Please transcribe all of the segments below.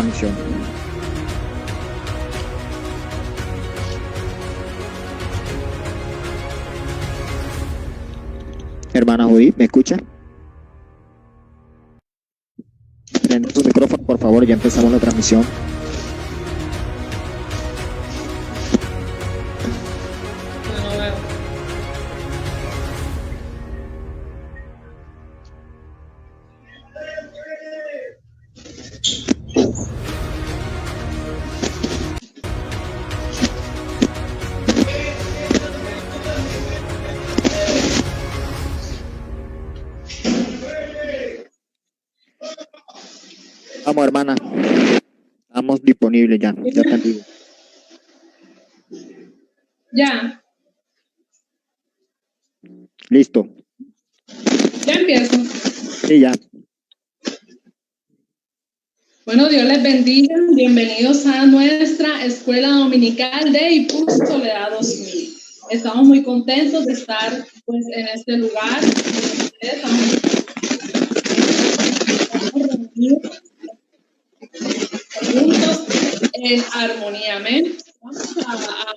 transmisión. Hermana Judy, ¿me escucha? Prende tu micrófono, por favor, ya empezamos la transmisión. Vamos, hermana. Estamos disponibles ya. Ya están libres. Ya. Listo. Ya empiezo. Sí, ya. Bueno, Dios les bendiga. Bienvenidos a nuestra escuela dominical de Impulso Soledad 2000. Estamos muy contentos de estar pues en este lugar. Estamos reunidos juntos en armonía. Amén. Vamos a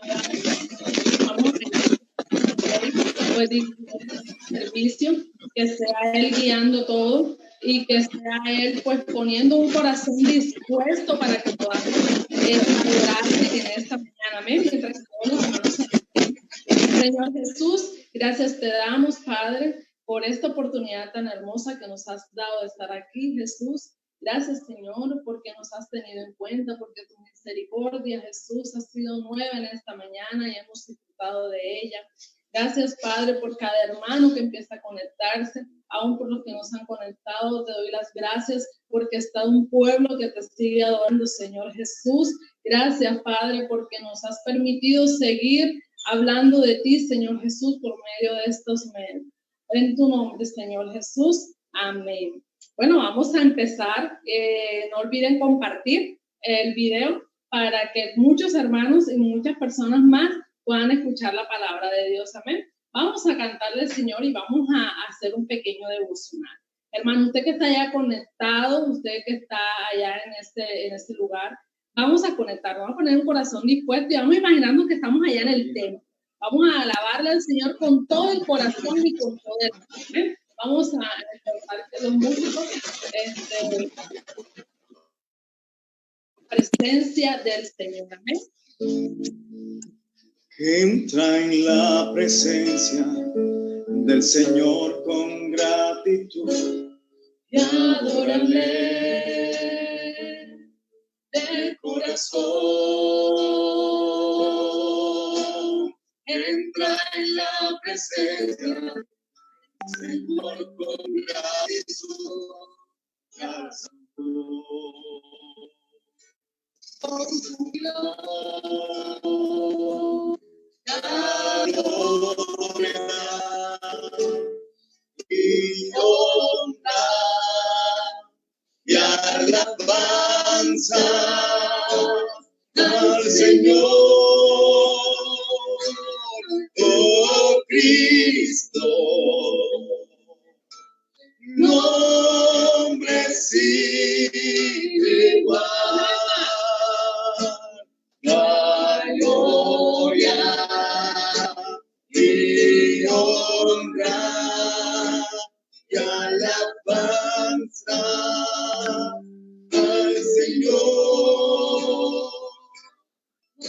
pues, servicio, que sea Él guiando todo y que sea Él pues poniendo un corazón dispuesto para que podamos adorarle en esta mañana. Amén. Mientras que todos los hermanos Señor Jesús, gracias te damos, Padre, por esta oportunidad tan hermosa que nos has dado de estar aquí, Jesús. Gracias, Señor, porque nos has tenido en cuenta, porque tu misericordia, Jesús, ha sido nueva en esta mañana y hemos disfrutado de ella. Gracias, Padre, por cada hermano que empieza a conectarse, aún por los que nos han conectado. Te doy las gracias porque está un pueblo que te sigue adorando, Señor Jesús. Gracias, Padre, porque nos has permitido seguir hablando de ti, Señor Jesús, por medio de estos medios. En tu nombre, Señor Jesús. Amén. Bueno, vamos a empezar. No olviden compartir el video para que muchos hermanos y muchas personas más puedan escuchar la palabra de Dios. Amén. Vamos a cantarle al Señor y vamos a hacer un pequeño devocional. Hermano, usted que está allá conectado, usted que está allá en este lugar, vamos a conectar, vamos a poner un corazón dispuesto y vamos imaginando que estamos allá en el templo. Vamos a alabarle al Señor con todo el corazón y con todo el alma. Vamos a empezar que los músicos, presencia del Señor. Amén. Entra en la presencia del Señor con gratitud y adórale de corazón. Entra en la presencia del Señor con gratitud. Con su gloria y honra y alabanza al Señor, oh Cristo, nombre sin igual. La gloria y honra y alabanza al Señor,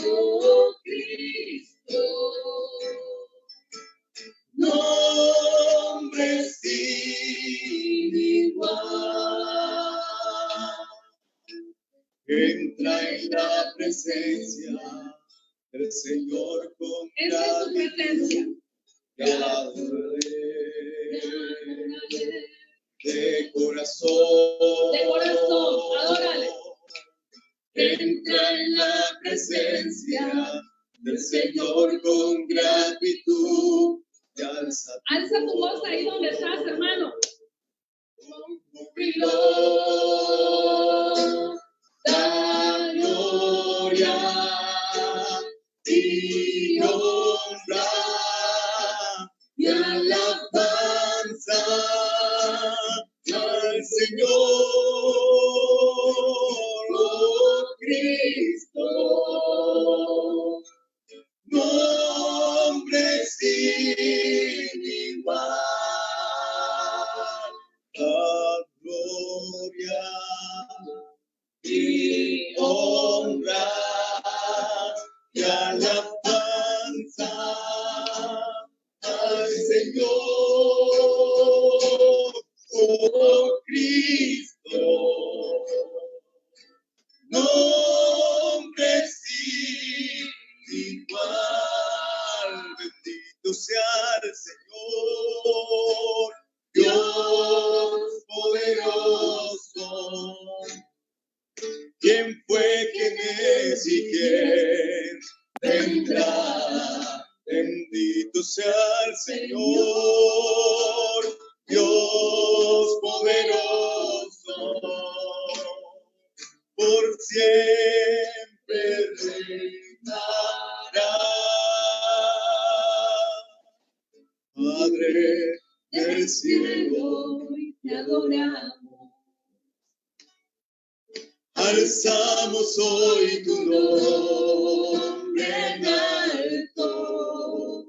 oh Cristo, nombre sin igual. Entra en la presencia del Señor con gratitud. De corazón, adórale. Entra en la presencia del Señor con gratitud. Alza tu voz ahí donde estás, hermano. Júbilo, da gloria y honra y alabanza al Señor, oh Cristo, nombre sin igual, la gloria y honra y alabanza al Señor, oh Cristo, nombre sin igual, bendito sea el Señor, Dios poderoso. ¿Quién fue, quién es y quién vendrá? Bendito sea el Señor, Dios poderoso, por siempre reinará. Padre del cielo, te adoramos. Alzamos hoy tu nombre en alto,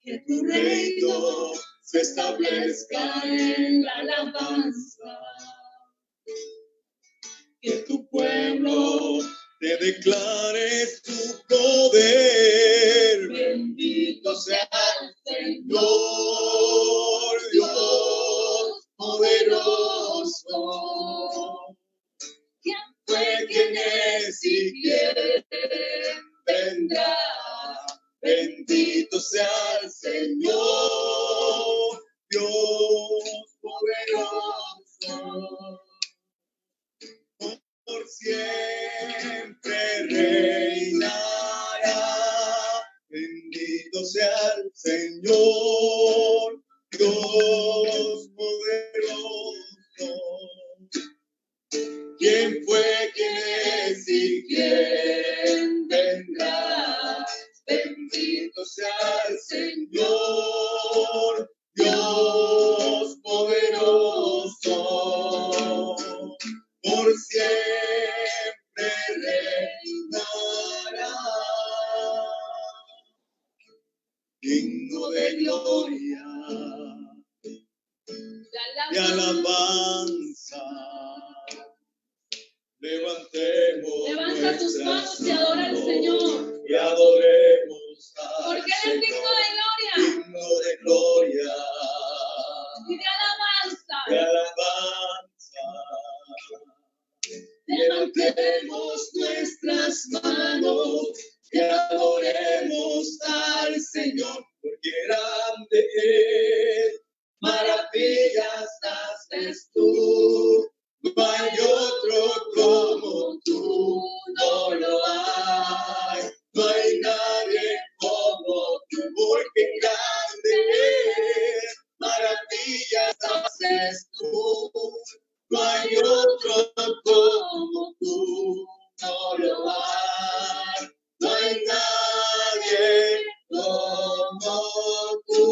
que tu reino se establezca en la alabanza, que tu pueblo te declare tu poder. Bendito sea el Señor, Dios poderoso. ¿Quién fue, quién es y quién vendrá? Bendito sea el Señor, Dios poderoso. Por siempre reinará. Bendito sea el Señor, Dios poderoso. ¿Quién fue, quién es y quién vendrá? Bendito sea el Señor, Dios poderoso. Por siempre reinará. Digno de gloria y alabanza. Levanta tus manos y adora al Señor. Y adoremos al Porque Él es digno de gloria. Digno de gloria Y de alabanza. y alabanza. Levantemos nuestras manos y adoremos al Señor, porque grande es, maravillas haces tú. No hay otro como tú, no lo hay. No hay nadie como tú, porque grande es, maravillas haces tú. No hay otro como tú, no lo hay. No hay nadie como tú.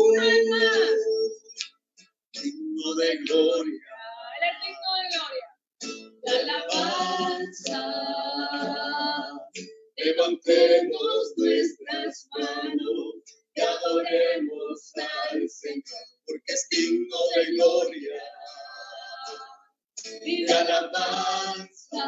Digno de gloria. Él es digno de gloria. De alabanza. Levantemos nuestras manos y adoremos al Señor, porque es digno de gloria y de alabanza.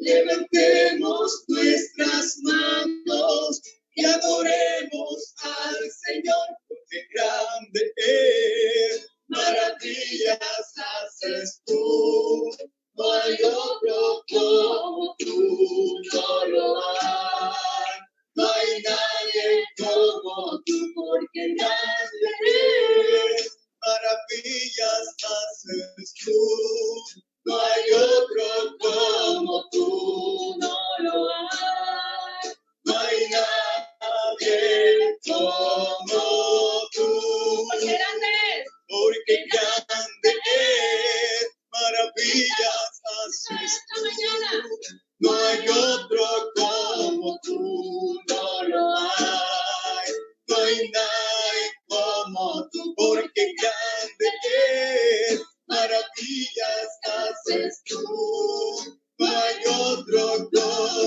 Levantemos nuestras manos y adoremos al Señor, porque grande es, maravillas haces tú. No hay otro como tú, no lo hay. No hay nadie como tú, porque grande es, maravillas haces tú. No hay otro como tú, no lo hay.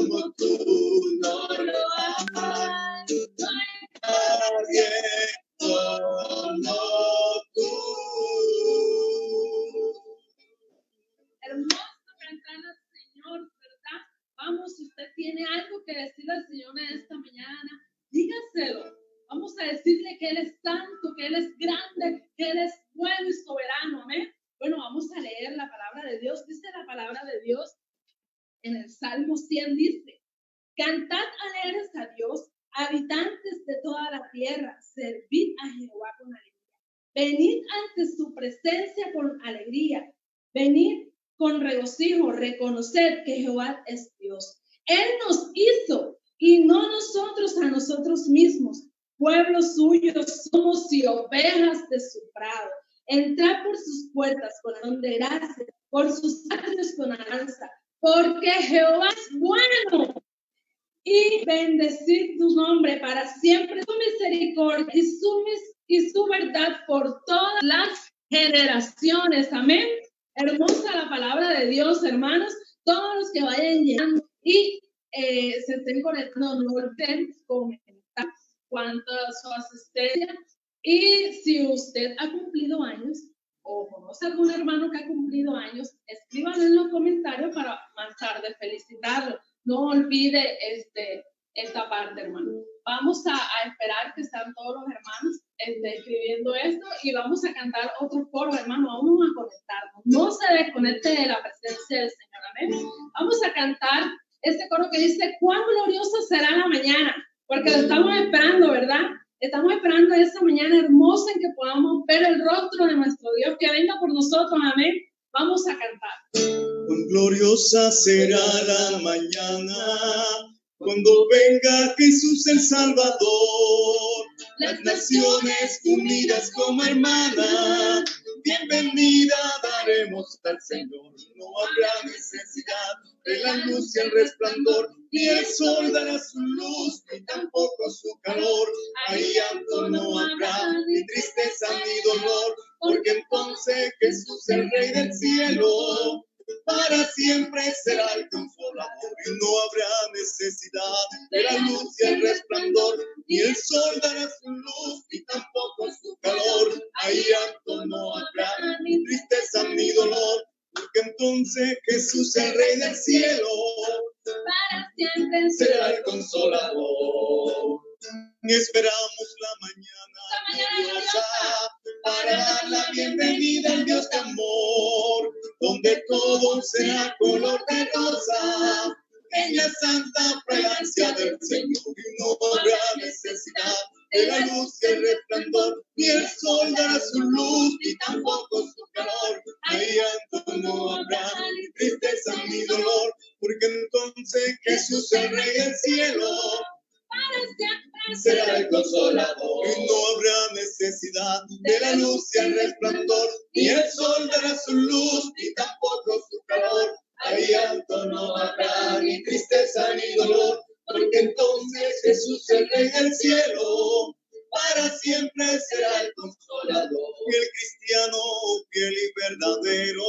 como tú, no lo hay. Nadie como tú. Hermoso cantar al Señor, ¿verdad? Vamos, si usted tiene algo que decirle al Señor en esta mañana, dígaselo. Vamos a decirle que Él es santo, que Él es grande, que Él es bueno y soberano. Amén. Bueno, vamos a leer la palabra de Dios. Dice la palabra de Dios en el Salmo 100, dice: cantad alegres a Dios, habitantes de toda la tierra, servid a Jehová con alegría. Venid ante su presencia con alegría. Venid con regocijo, reconoced que Jehová es Dios. Él nos hizo y no nosotros a nosotros mismos. Pueblo suyo somos y ovejas de su prado. Entrad por sus puertas con acción de gracias, por sus atrios con alabanza, porque Jehová es bueno. Y bendecid tu nombre para siempre, su misericordia y su verdad por todas las generaciones. Amén. Hermosa la palabra de Dios, hermanos. Todos los que vayan llegando y se estén conectando, no olviden comentar cuánto es su asistencia. Y si usted ha cumplido años o conoce a algún hermano que ha cumplido años, escríbanlo en los comentarios para más tarde felicitarlo. No olvide esta parte, hermano. Vamos a esperar que estén todos los hermanos escribiendo esto y vamos a cantar otro coro, hermano. Vamos a conectarnos. No se desconecte de la presencia del Señor. Amén. Vamos a cantar este coro que dice: cuán gloriosa será la mañana, porque lo estamos esperando, ¿verdad? Estamos esperando esa mañana hermosa en que podamos ver el rostro de nuestro Dios que venga por nosotros. Amén. Vamos a cantar. Cuán gloriosa será la mañana cuando venga Jesús el Salvador. Las naciones unidas como hermanas, bienvenida daremos al Señor. No habrá necesidad de la luz y el resplandor, ni el sol dará su luz, ni tampoco su calor. Ahí llanto no habrá, ni tristeza ni dolor, porque entonces Jesús, el Rey del cielo, para siempre será el consolador. Y no habrá necesidad de la luz y el resplandor, ni el sol dará su luz, ni tampoco su calor. Ahí llanto no habrá, ni tristeza ni dolor, porque entonces Jesús, el Rey del cielo, Para siempre será el consolador. Y esperamos la mañana gloriosa para dar la bienvenida al Dios de amor, donde todo será color de rosa, en la santa fragancia del Señor. Y no habrá necesidad de la luz y el resplandor, ni el sol dará su luz, ni tampoco su calor. Ahí llanto no habrá, ni tristeza ni dolor, porque entonces Jesús, el Rey del cielo, será el consolador. Y no habrá necesidad de la luz y el resplandor, ni el sol dará su luz, ni tampoco su calor. Ahí llanto no habrá, ni tristeza ni dolor, porque entonces Jesús, el Rey del cielo, para siempre será el consolador. Y el cristiano fiel y verdadero,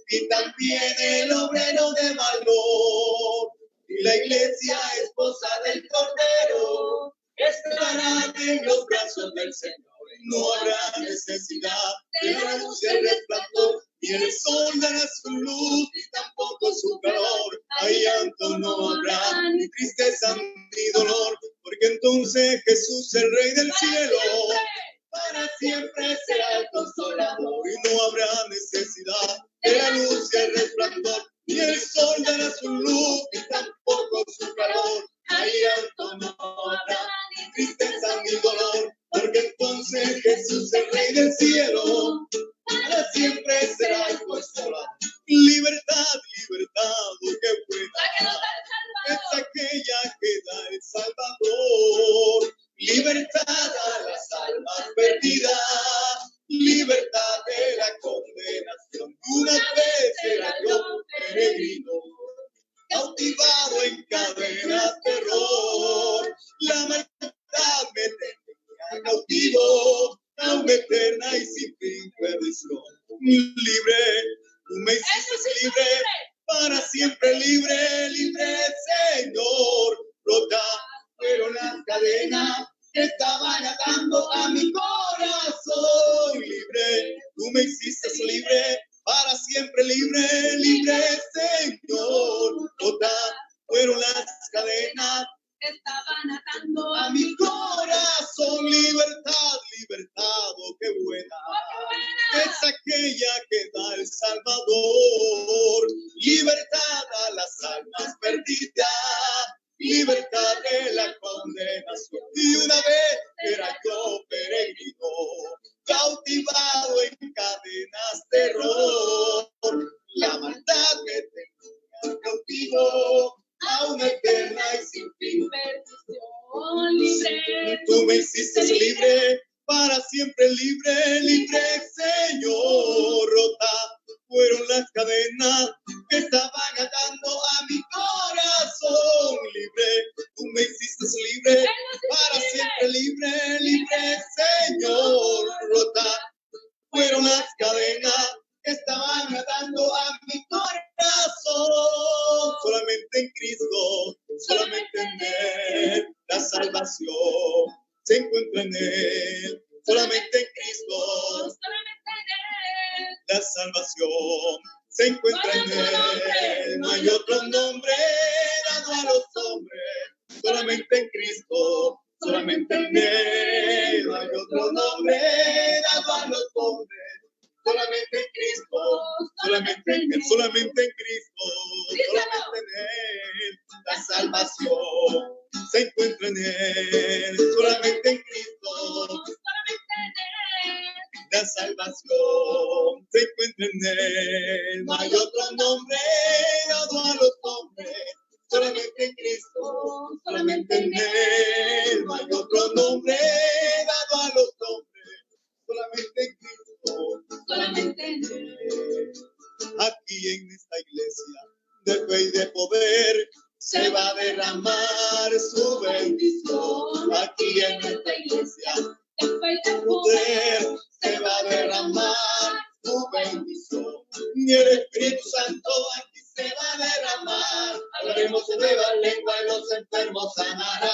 y también el obrero de valor, y la iglesia esposa del Cordero, estarán en los brazos del Señor. No habrá necesidad de la luz y el resplandor, ni el sol dará su luz, ni tampoco su calor. Ahí llanto no habrá, ni tristeza ni dolor, porque entonces Jesús, el Rey del cielo, para siempre será el consolador. Y no habrá necesidad de la luz y el resplandor, ni el sol dará su luz, ni tampoco su calor. Ahí llanto no habrá, ni tristeza ni dolor, porque entonces Jesús, el Rey del cielo, para siempre será el consolador. Libertad, libertad, oh, qué buena es aquella que da el Salvador. Libertad a las almas perdidas, libertad de la condenación. Una vez era yo peregrino, cautivado en cadenas de error. La maldad me tenía cautivo, a una eterna y sin fin perdición. Libre, tú me hiciste libre, para siempre libre, libre Cristo a una eterna y sin fin. Perdición libre. Tú me hiciste libre, para siempre libre, libre, Señor. Rota fueron las cadenas que estaban atando a mi corazón. Libre, tú me hiciste libre, para siempre libre, libre, Señor. Rota fueron las cadenas que estaban atando a mi corazón. Solamente en Cristo, solamente en Él, la salvación se encuentra en Él. Solamente en Cristo, la salvación se encuentra en Él. No hay otro nombre dado a los hombres. Solamente en Cristo, solamente en Él. No hay otro nombre dado a los hombres. Solamente en Cristo, solamente en Él, solamente en Cristo, solamente en Él, la salvación se encuentra en Él, solamente en Cristo, la salvación se encuentra en Él, no hay otro nombre dado a los hombres, solamente en Cristo, solamente en Él, no hay otro nombre dado a los hombres, solamente en Cristo, solamente en Él. Aquí en esta iglesia de fe y de poder se va a derramar su bendición. Aquí en esta iglesia de fe y de poder se va a derramar su bendición. Y el Espíritu Santo aquí se va a derramar. Hablaremos en nuevas lenguas y los enfermos sanará.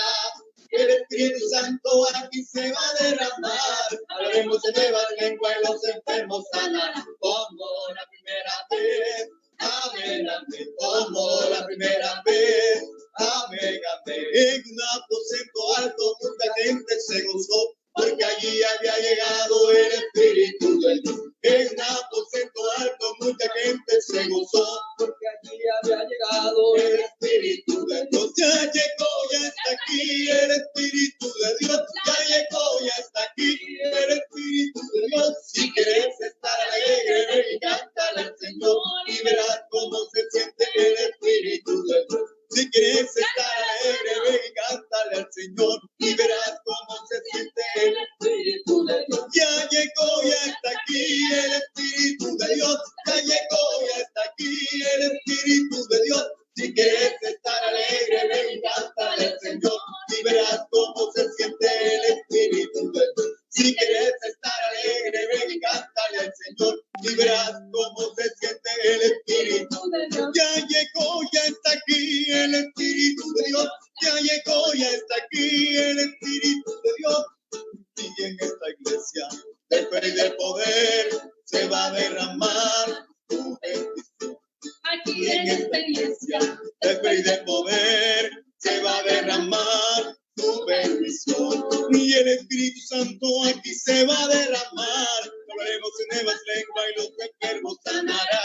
El Espíritu Santo aquí se va a derramar. Hablaremos en nuevas lenguas y los enfermos sanarán. Como la primera vez. Amén, amén. Como la primera vez. Amén, amén. En un aposento alto mucha gente se gozó, porque allí había llegado el Espíritu de Dios. En un aposento alto mucha gente se gozó, porque allí había llegado el Espíritu de Dios. Ya llegó, ya está aquí el Espíritu de Dios. Ya llegó, ya está aquí el Espíritu de Dios. Si quieres estar alegre, ven y cántale al Señor y verás cómo se siente el Espíritu de Dios. Si quieres estar alegre, ven y cántale al Señor y verás cómo se siente el Espíritu de Dios. Ya llegó, ya está aquí el Espíritu de Dios. Ya llegó, ya está aquí el Espíritu de Dios. Si quieres estar alegre, ven y cántale al Señor y verás cómo se siente el Espíritu de Dios. Si quieres estar alegre, ven y cántale al Señor y verás cómo se siente el Espíritu de Dios. Ya llegó, ya está aquí el Espíritu de Dios. Ya llegó, ya está aquí el Espíritu de Dios. Y en esta iglesia de fe y de poder se va a derramar tu bendición. Aquí en esta iglesia de fe y de poder se va a derramar tu bendición. Y el Espíritu Santo aquí se va a derramar. Hablaremos en nuevas lenguas y los enfermos sanará.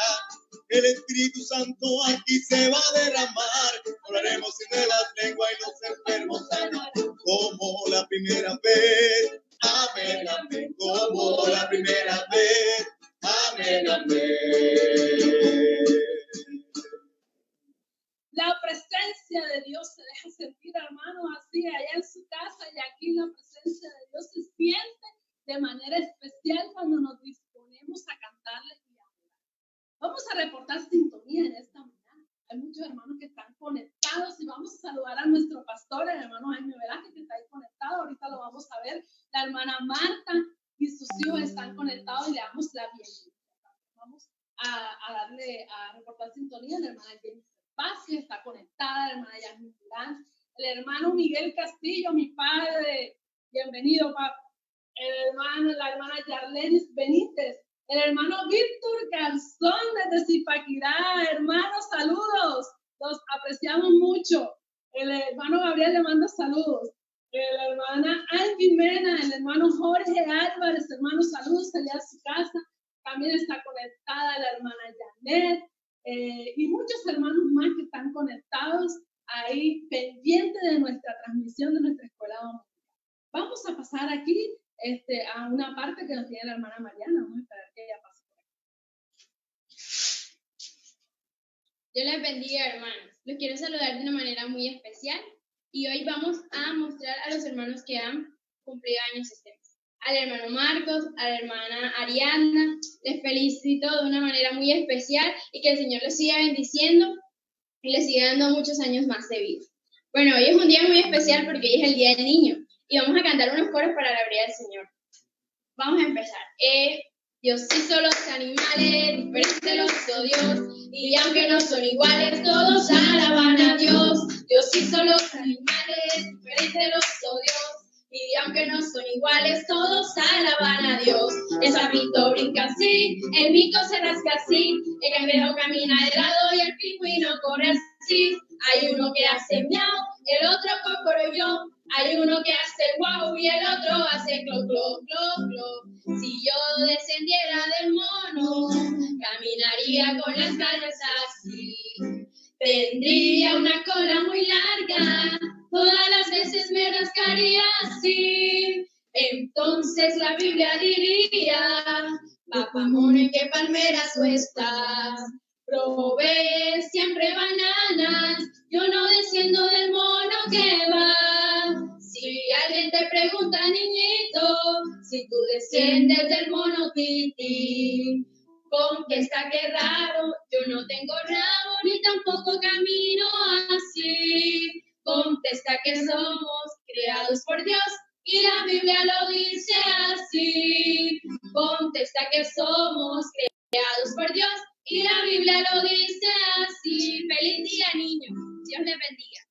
El Espíritu Santo aquí se va a derramar. Hablaremos en nuevas lenguas y los enfermos sanarán. Como la primera vez. Amén, amén. Como la primera vez. Amén, amén. La presencia de Dios se deja sentir, hermanos, así allá en su casa y aquí la presencia de Dios se siente de manera especial cuando nos disponemos a cantarle y a adorar. Vamos a reportar sintonía en esta mañana. Hay muchos hermanos que están conectados y vamos a saludar a nuestro pastor, el hermano Jaime Velázquez, que está ahí conectado. Ahorita lo vamos a ver. La hermana Marta y sus hijos están conectados y le damos la bienvenida. Vamos a reportar sintonía. La hermana Jennifer Paz, que está conectada, la hermana Yasmin Durán, el hermano Miguel Castillo, mi padre, bienvenido, papá. La hermana Yarlenis Benítez, el hermano Víctor Garzón desde Zipaquirá, hermanos, saludos, los apreciamos mucho. El hermano Gabriel le manda saludos. La hermana Angie Mena, el hermano Jorge Álvarez, hermanos, saludos allá a su casa. También está conectada la hermana Janet. Y muchos hermanos más que están conectados ahí pendientes de nuestra transmisión de nuestra escuela dominical. Vamos a pasar aquí a una parte que nos tiene la hermana Mariana. Vamos a esperar que ella pase por aquí. Dios les bendiga, hermanos. Los quiero saludar de una manera muy especial y hoy vamos a mostrar a los hermanos que han cumplido años este mes. Al hermano Marcos, a la hermana Ariadna, les felicito de una manera muy especial y que el Señor los siga bendiciendo y les siga dando muchos años más de vida. Bueno, hoy es un día muy especial porque hoy es el Día del Niño y vamos a cantar unos coros para la gloria del Señor. Vamos a empezar. Dios hizo los animales, diferentes los hizo Dios, y aunque no son iguales, todos alaban a Dios. Dios hizo los animales, diferentes los hizo Dios, y aunque no son iguales, todos alaban a Dios. El sapito brinca así, el mico se rasca así, el cangrejo camina de lado y el pingüino corre así. Hay uno que hace miau, el otro cocoroyo. Hay uno que hace guau y el otro hace clo, clo, clo, clo. Si yo descendiera del mono, caminaría con las calles así. Tendría una cola muy larga, todas las veces me rascaría así. Entonces la Biblia diría, papá mono, ¿en qué palmeras tú estás? Probé siempre bananas, yo no desciendo del mono que va. Si alguien te pregunta, niñito, si tú desciendes del mono tití, contesta que raro, yo no tengo rabo ni tampoco camino así. Contesta que somos creados por Dios y la Biblia lo dice así. Contesta que somos creados por Dios y la Biblia lo dice así. Feliz día, niños. Dios les bendiga.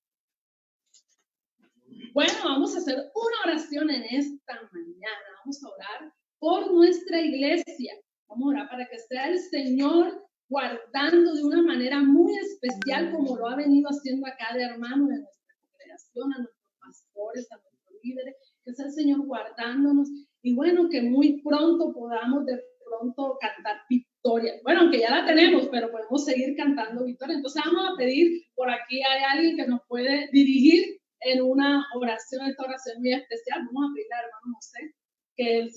Bueno, vamos a hacer una oración en esta mañana. Vamos a orar por nuestra iglesia. Vamos a orar para que sea el Señor guardando de una manera muy especial, como lo ha venido haciendo a cada hermano de nuestra congregación, a nuestros pastores, a nuestros líderes, que sea el Señor guardándonos. Y bueno, que muy pronto podamos de pronto cantar victoria. Bueno, aunque ya la tenemos, pero podemos seguir cantando victoria. Entonces vamos a pedir, por aquí hay alguien que nos puede dirigir en una oración, esta oración muy especial. Vamos a pedirle al hermano José que él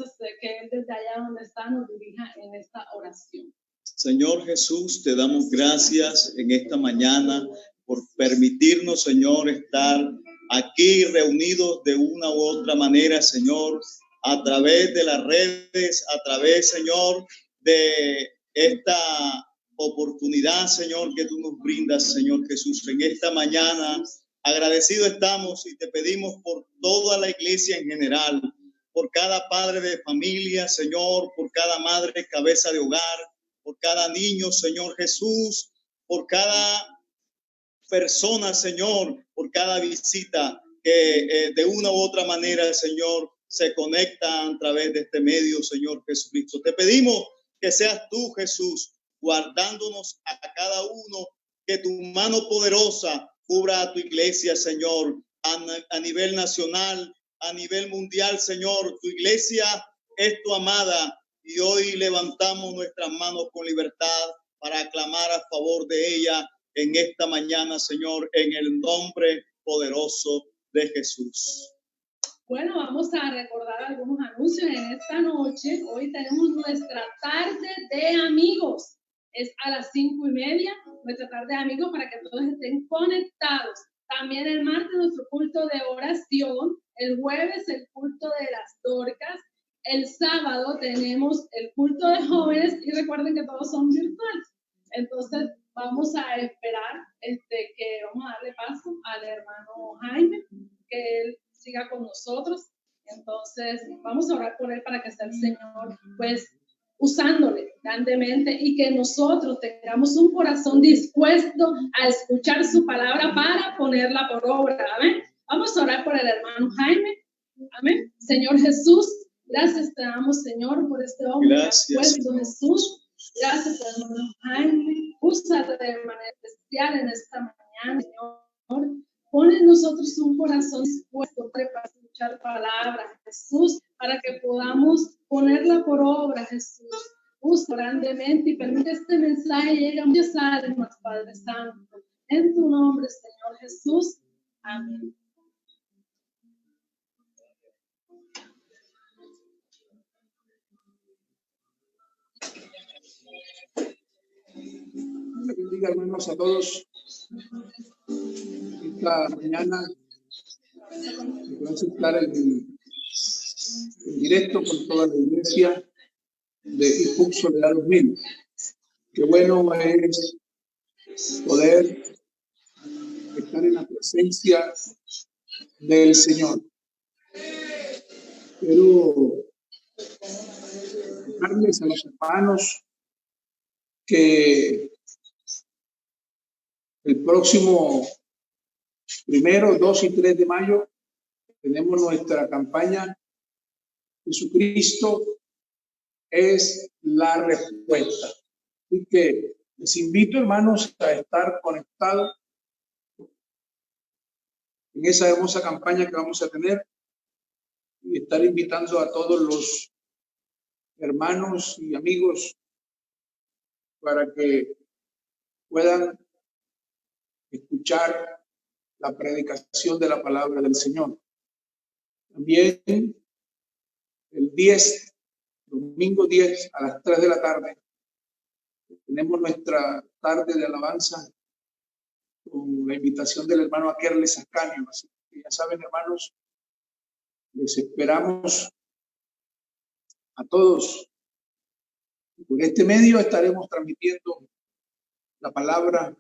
desde allá donde está nos dirija en esta oración. Señor Jesús, te damos gracias en esta mañana por permitirnos, Señor, estar aquí reunidos de una u otra manera, Señor, a través de las redes, a través, Señor, de esta oportunidad, Señor, que tú nos brindas, Señor Jesús, en esta mañana. Agradecido estamos y te pedimos por toda la iglesia en general, por cada padre de familia, Señor, por cada madre cabeza de hogar, por cada niño, Señor Jesús, por cada persona, Señor, por cada visita que de una u otra manera, Señor, se conecta a través de este medio, Señor Jesucristo. Te pedimos que seas tú, Jesús, guardándonos a cada uno, que tu mano poderosa cubra a tu iglesia, Señor, a nivel nacional, a nivel mundial, Señor. Tu iglesia es tu amada y hoy levantamos nuestras manos con libertad para aclamar a favor de ella en esta mañana, Señor, en el nombre poderoso de Jesús. Bueno, vamos a recordar algunos anuncios en esta noche. Hoy tenemos nuestra tarde de amigos. Es a las 5:30, nuestra tarde de amigos, para que todos estén conectados. También el martes nuestro culto de oración, el jueves el culto de las dorcas, el sábado tenemos el culto de jóvenes y recuerden que todos son virtuales. Entonces vamos a esperar que vamos a darle paso al hermano Jaime, que él siga con nosotros. Entonces vamos a orar por él para que sea el Señor pues usándole grandemente y que nosotros tengamos un corazón dispuesto a escuchar su palabra para ponerla por obra. Amén. Vamos a orar por el hermano Jaime. Amén. Señor Jesús, gracias te damos, Señor, por este hombre que has puesto, Jesús. Gracias, hermano Jaime. Úsate de manera especial en esta mañana, Señor. Pon en nosotros un corazón dispuesto para escuchar palabras, Jesús, para que podamos ponerla por obra, Jesús. Usa grandemente y permite este mensaje llegue a muchas almas, Padre Santo. En tu nombre, Señor Jesús. Amén. Bendiga, hermanos, a todos. Esta mañana vamos a estar en directo con toda la iglesia de IPUC Soledad 2000. Qué bueno es poder estar en la presencia del Señor. Quiero contarles a los hermanos que el próximo 1, 2 y 3 de mayo tenemos nuestra campaña Jesucristo es la respuesta. Así que les invito, hermanos, a estar conectados en esa hermosa campaña que vamos a tener y estar invitando a todos los hermanos y amigos para que puedan escuchar la predicación de la palabra del Señor. También el 10, domingo 10 a las 3 de la tarde, tenemos nuestra tarde de alabanza con la invitación del hermano Akerles Ascanio. Así que ya saben, hermanos, les esperamos a todos. Por este medio estaremos transmitiendo la palabra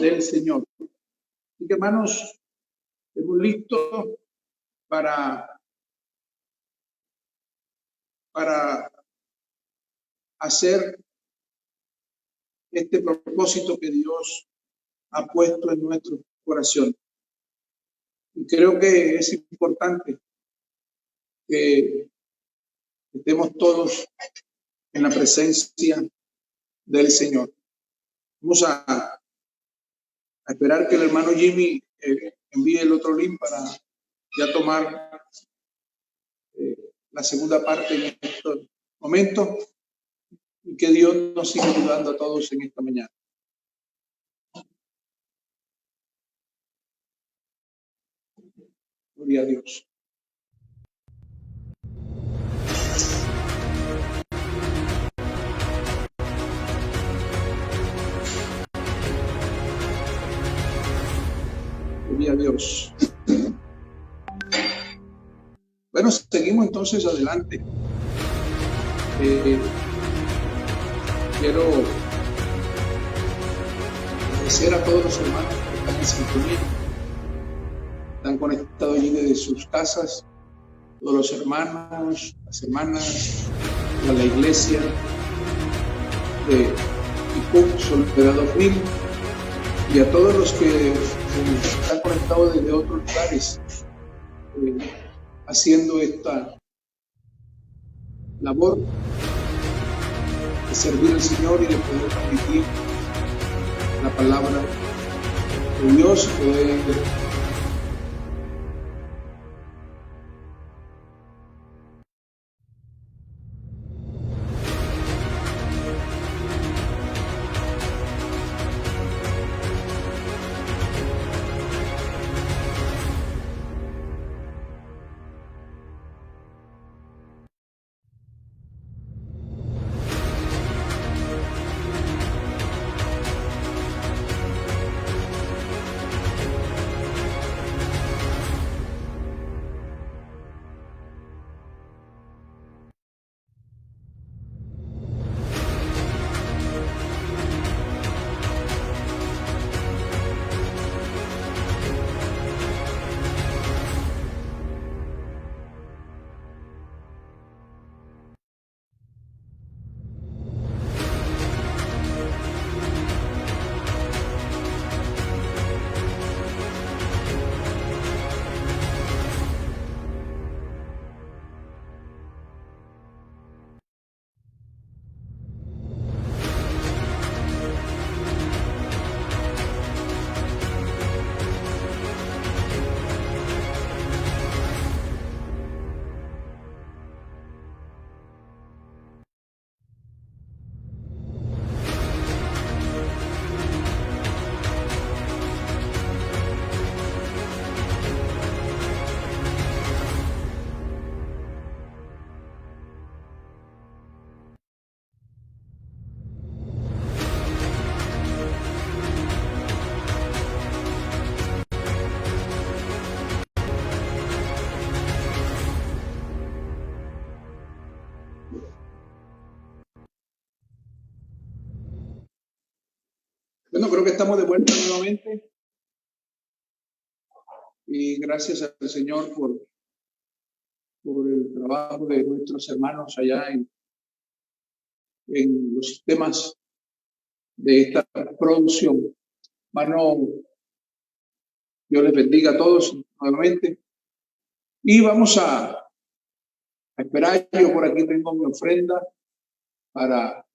del Señor. Así que, hermanos, estamos listos para hacer este propósito que Dios ha puesto en nuestro corazón. Y creo que es importante que estemos todos en la presencia del Señor. Vamos a esperar que el hermano Jimmy envíe el otro link para ya tomar la segunda parte en estos momentos, y que Dios nos siga ayudando a todos en esta mañana. Gloria a Dios. Gloria a Dios. Bueno, seguimos entonces adelante. Quiero agradecer a todos los hermanos que están en sintonía, están conectados allí desde sus casas, todos los hermanos, las hermanas, a la iglesia de IPUC Soledad 2000, y a todos los que están conectados desde otros lugares, haciendo esta labor de servir al Señor y de poder transmitir la palabra de Dios, poder creo que estamos de vuelta nuevamente. Y gracias al Señor por el trabajo de nuestros hermanos allá en los sistemas de esta producción. Hermano, Dios les bendiga a todos nuevamente. Y vamos a esperar. Yo por aquí tengo mi ofrenda para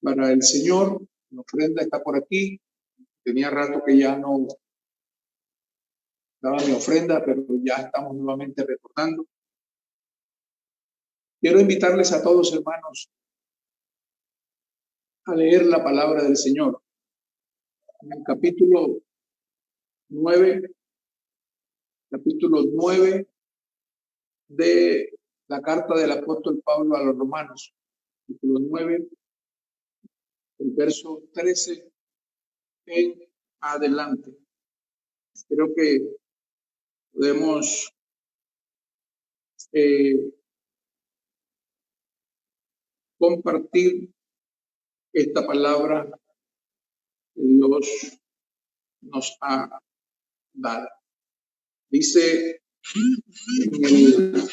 el Señor. La ofrenda está por aquí. Tenía rato que ya no daba mi ofrenda, pero ya estamos nuevamente retornando. Quiero invitarles a todos, hermanos, a leer la palabra del Señor. En el capítulo 9 de la carta del apóstol Pablo a los romanos, capítulo 9, el verso 13 en adelante. Creo que podemos compartir esta palabra que Dios nos ha dado. Dice en el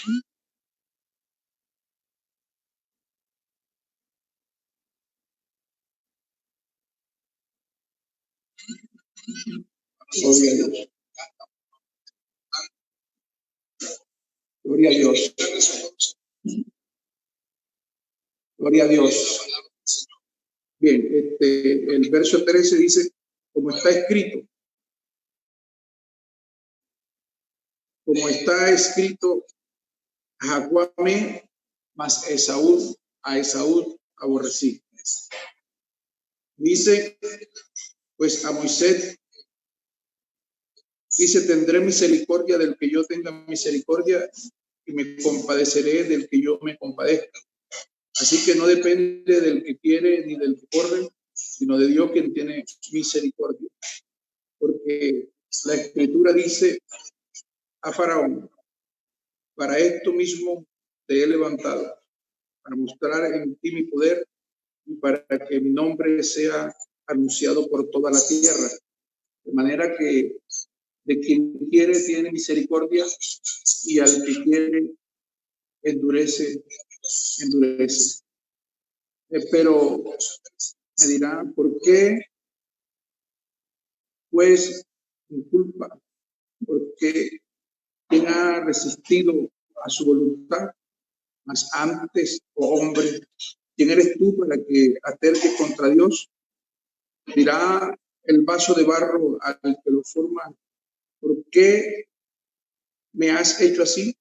gloria a Dios. Gloria a Dios. Gloria a Dios. Bien, el verso 13 dice, como está escrito, a Jacob amé, mas a Esaú aborrecí. Dice, pues a Moisés, dice, tendré misericordia del que yo tenga misericordia y me compadeceré del que yo me compadezca. Así que no depende del que quiere ni del que corre, sino de Dios quien tiene misericordia. Porque la Escritura dice a Faraón, para esto mismo te he levantado, para mostrar en ti mi poder y para que mi nombre sea anunciado por toda la tierra. De manera que de quien quiere tiene misericordia y al que quiere endurece. Pero me dirán, ¿por qué? Pues mi culpa, porque quien ha resistido a su voluntad, mas antes, oh hombre, ¿quién eres tú para que aterques contra Dios? Dirá el vaso de barro al que lo forma, ¿por qué me has hecho así?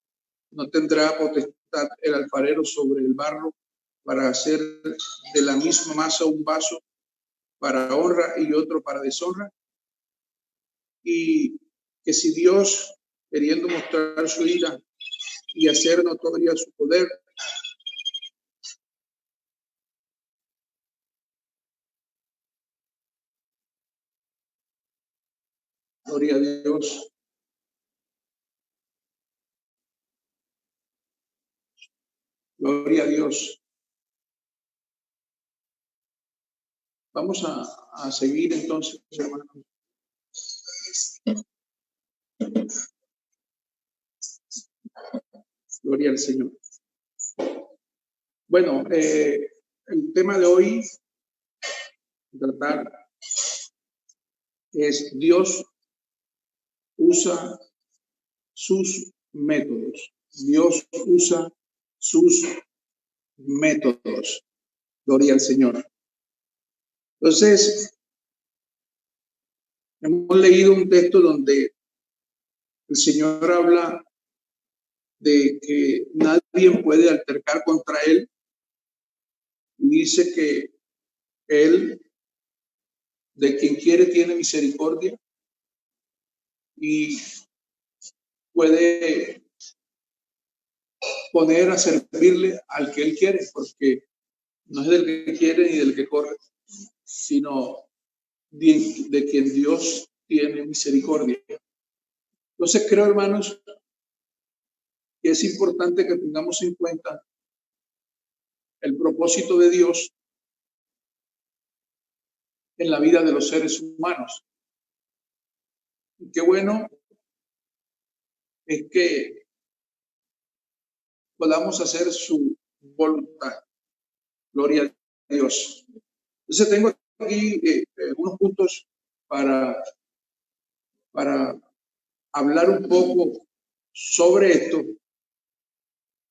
No tendrá potestad el alfarero sobre el barro para hacer de la misma masa un vaso para honra y otro para deshonra. Y que si Dios, queriendo mostrar su ira y hacer notoria su poder, gloria a Dios, gloria a Dios. Vamos a seguir entonces, hermanos. Gloria al Señor. Bueno, el tema de hoy tratar es Dios usa sus métodos. Dios usa sus métodos. Gloria al Señor. Entonces, hemos leído un texto donde el Señor habla de que nadie puede altercar contra Él y dice que Él, de quien quiere, tiene misericordia y puede poner a servirle al que Él quiere, porque no es del que quiere ni del que corre, sino de quien Dios tiene misericordia. Entonces creo, hermanos, que es importante que tengamos en cuenta el propósito de Dios en la vida de los seres humanos. Y qué bueno es que podamos hacer su voluntad. Gloria a Dios. Entonces tengo aquí unos puntos para hablar un poco sobre esto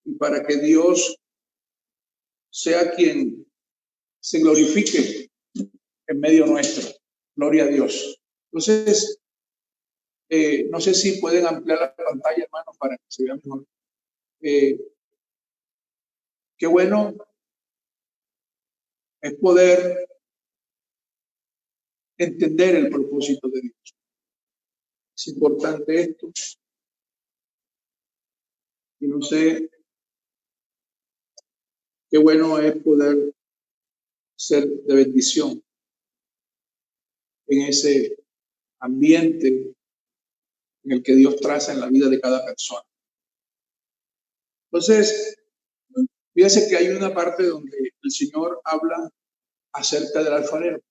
y para que Dios sea quien se glorifique en medio nuestro. Gloria a Dios. Entonces, no sé si pueden ampliar la pantalla, hermanos, para que se vea mejor. Qué bueno es poder entender el propósito de Dios. Es importante esto. Y no sé, qué bueno es poder ser de bendición en ese ambiente en el que Dios traza en la vida de cada persona. Entonces, fíjense que hay una parte donde el Señor habla acerca del alfarero.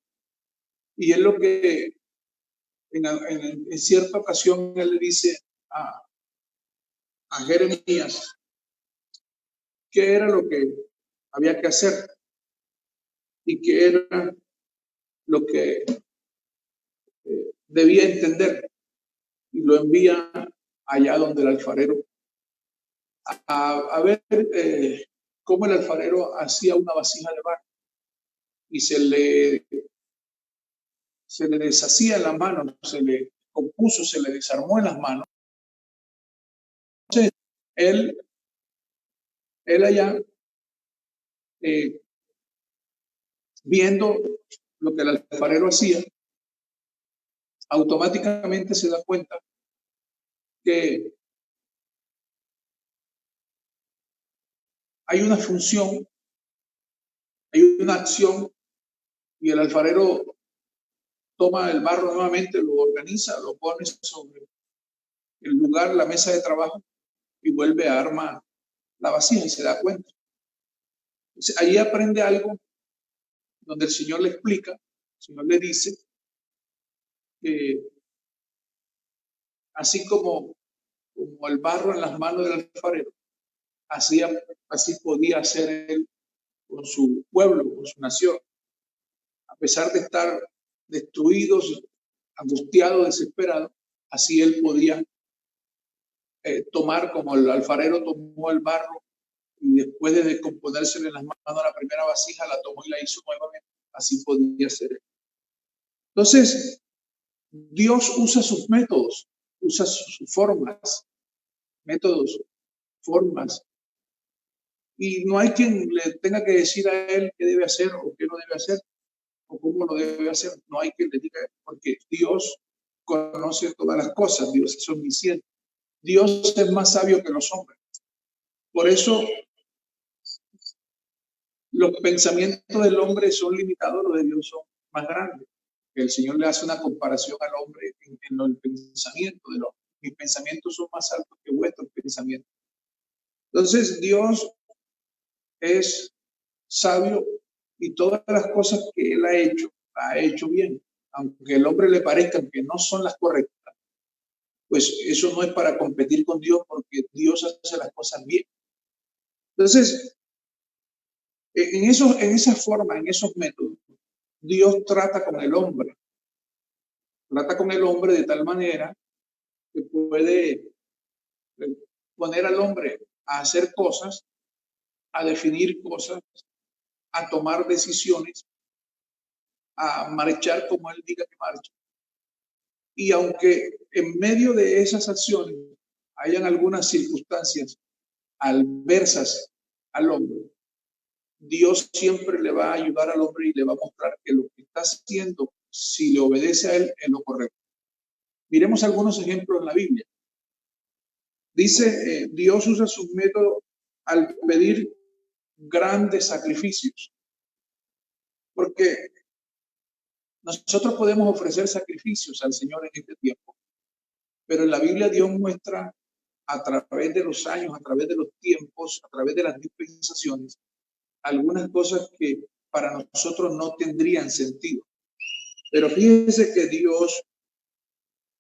Y es lo que en cierta ocasión Él le dice a Jeremías qué era lo que había que hacer y qué era lo que debía entender. Y lo envía allá donde el alfarero a ver cómo el alfarero hacía una vasija de barro y se le deshacía en las manos, se le compuso, se le desarmó en las manos. Entonces, él allá, viendo lo que el alfarero hacía, automáticamente se da cuenta que hay una función, hay una acción, y el alfarero toma el barro nuevamente, lo organiza, lo pone sobre el lugar, la mesa de trabajo, y vuelve a armar la vasija y se da cuenta. Entonces, ahí aprende algo donde el Señor le explica, el Señor le dice que así como el barro en las manos del alfarero, así podía hacer él con su pueblo, con su nación. A pesar de estar destruidos, angustiados, desesperados, así él podía tomar, como el alfarero tomó el barro y después de descomponérselo en las manos a la primera vasija, la tomó y la hizo nuevamente. Así podía ser él. Entonces, Dios usa sus métodos, usa sus formas, métodos, formas. Y no hay quien le tenga que decir a él qué debe hacer o qué no debe hacer o cómo lo debe hacer. No hay quien le diga, porque Dios conoce todas las cosas, Dios es omnisciente. Dios es más sabio que los hombres. Por eso los pensamientos del hombre son limitados, los de Dios son más grandes. El Señor le hace una comparación al hombre en el pensamiento de los. Mis pensamientos son más altos que vuestros pensamientos. Entonces Dios es sabio y todas las cosas que Él ha hecho bien. Aunque el hombre le parezca que no son las correctas, pues eso no es para competir con Dios, porque Dios hace las cosas bien. Entonces, en esa forma, en esos métodos, Dios trata con el hombre. Trata con el hombre de tal manera que puede poner al hombre a hacer cosas, a definir cosas, a tomar decisiones, a marchar como Él diga que marche. Y aunque en medio de esas acciones hayan algunas circunstancias adversas al hombre, Dios siempre le va a ayudar al hombre y le va a mostrar que lo que está haciendo, si le obedece a Él, es lo correcto. Miremos algunos ejemplos en la Biblia. Dice, Dios usa sus métodos al pedir grandes sacrificios. Porque nosotros podemos ofrecer sacrificios al Señor en este tiempo, pero en la Biblia Dios muestra a través de los años, a través de los tiempos, a través de las dispensaciones, algunas cosas que para nosotros no tendrían sentido. Pero fíjense que Dios,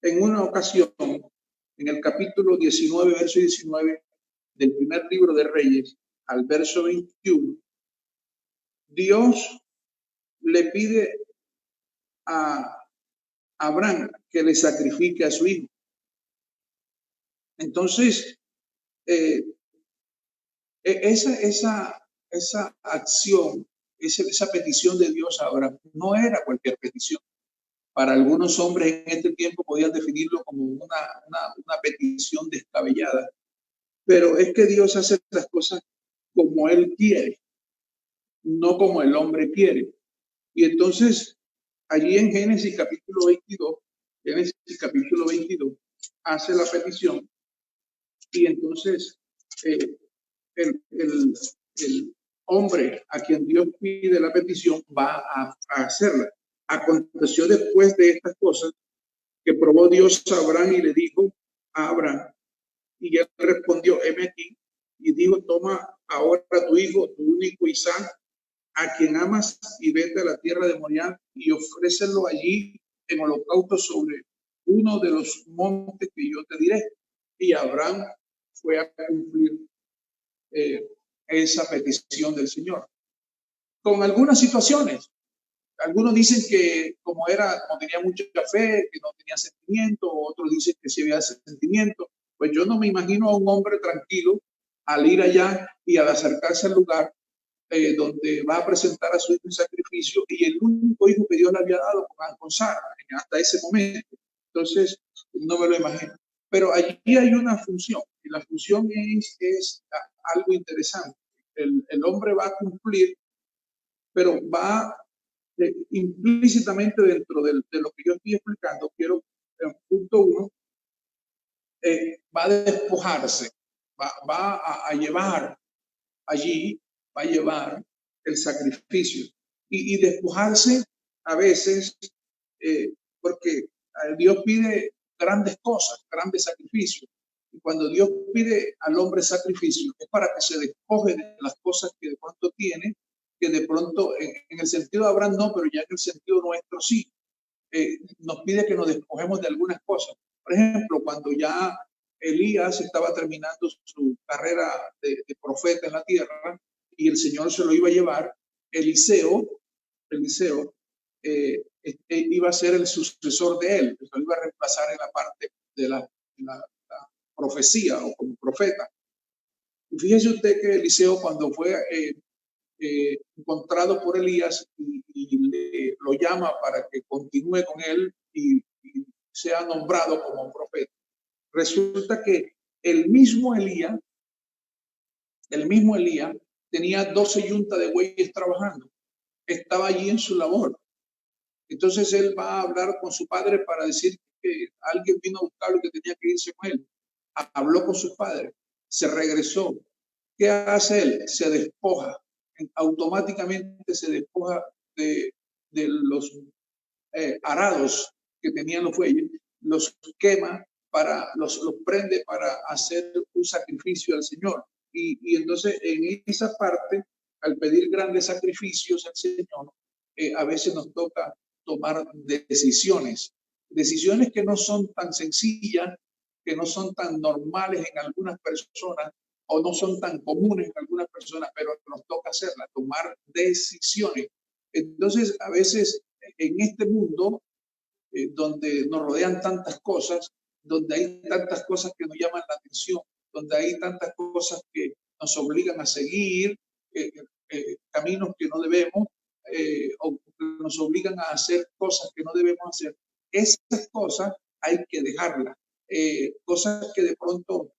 en una ocasión, en el capítulo 19, verso 19 del primer libro de Reyes, al verso 21, Dios le pide a Abraham que le sacrifique a su hijo. Entonces, esa acción, esa petición de Dios a Abraham no era cualquier petición. Para algunos hombres en este tiempo podían definirlo como una petición descabellada, pero es que Dios hace las cosas como Él quiere, no como el hombre quiere. Y entonces, allí en Génesis capítulo 22, hace la petición y entonces el hombre a quien Dios pide la petición va a hacerla. Aconteció después de estas cosas que probó Dios a Abraham y le dijo a Abraham, y él respondió, heme aquí, y dijo, toma ahora tu hijo, tu único Isaac, a quien amas, y vete a la tierra de Moriah y ofrécelo allí en holocausto sobre uno de los montes que yo te diré. Y Abraham fue a cumplir esa petición del Señor. Con algunas situaciones. Algunos dicen que como tenía mucha fe, que no tenía sentimiento, otros dicen que sí había sentimiento. Pues yo no me imagino a un hombre tranquilo al ir allá y al acercarse al lugar donde va a presentar a su hijo en sacrificio y el único hijo que Dios le había dado con Sara hasta ese momento. Entonces, no me lo imagino. Pero allí hay una función y la función es algo interesante. El hombre va a cumplir, pero va implícitamente dentro de lo que yo estoy explicando. Quiero, en punto 1, va a despojarse, va a llevar allí, va a llevar el sacrificio y despojarse a veces porque Dios pide grandes cosas, grandes sacrificios. Y cuando Dios pide al hombre sacrificio es para que se despoje de las cosas que de pronto tiene, que de pronto en el sentido de Abraham no, pero ya en el sentido nuestro sí. Nos pide que nos despojemos de algunas cosas. Por ejemplo, cuando ya Elías estaba terminando su carrera de profeta en la tierra y el Señor se lo iba a llevar, Eliseo iba a ser el sucesor de él, lo iba a reemplazar en la parte de la profecía o como profeta. Y fíjese usted que Eliseo, cuando fue encontrado por Elías y lo llama para que continúe con él y sea nombrado como profeta, resulta que el mismo Elías tenía 12 yuntas de bueyes trabajando, estaba allí en su labor. Entonces él va a hablar con su padre para decir que alguien vino a buscarlo y que tenía que irse con él. Habló con sus padres, se regresó. ¿Qué hace él? Se despoja, automáticamente se despoja de los arados que tenían los bueyes, los quema, los prende para hacer un sacrificio al Señor. Y entonces en esa parte, al pedir grandes sacrificios al Señor, a veces nos toca tomar decisiones que no son tan sencillas, que no son tan normales en algunas personas o no son tan comunes en algunas personas, pero nos toca hacerlas, tomar decisiones. Entonces, a veces en este mundo donde nos rodean tantas cosas, donde hay tantas cosas que nos llaman la atención, donde hay tantas cosas que nos obligan a seguir caminos que no debemos o que nos obligan a hacer cosas que no debemos hacer. Esas cosas hay que dejarlas. Cosas que de pronto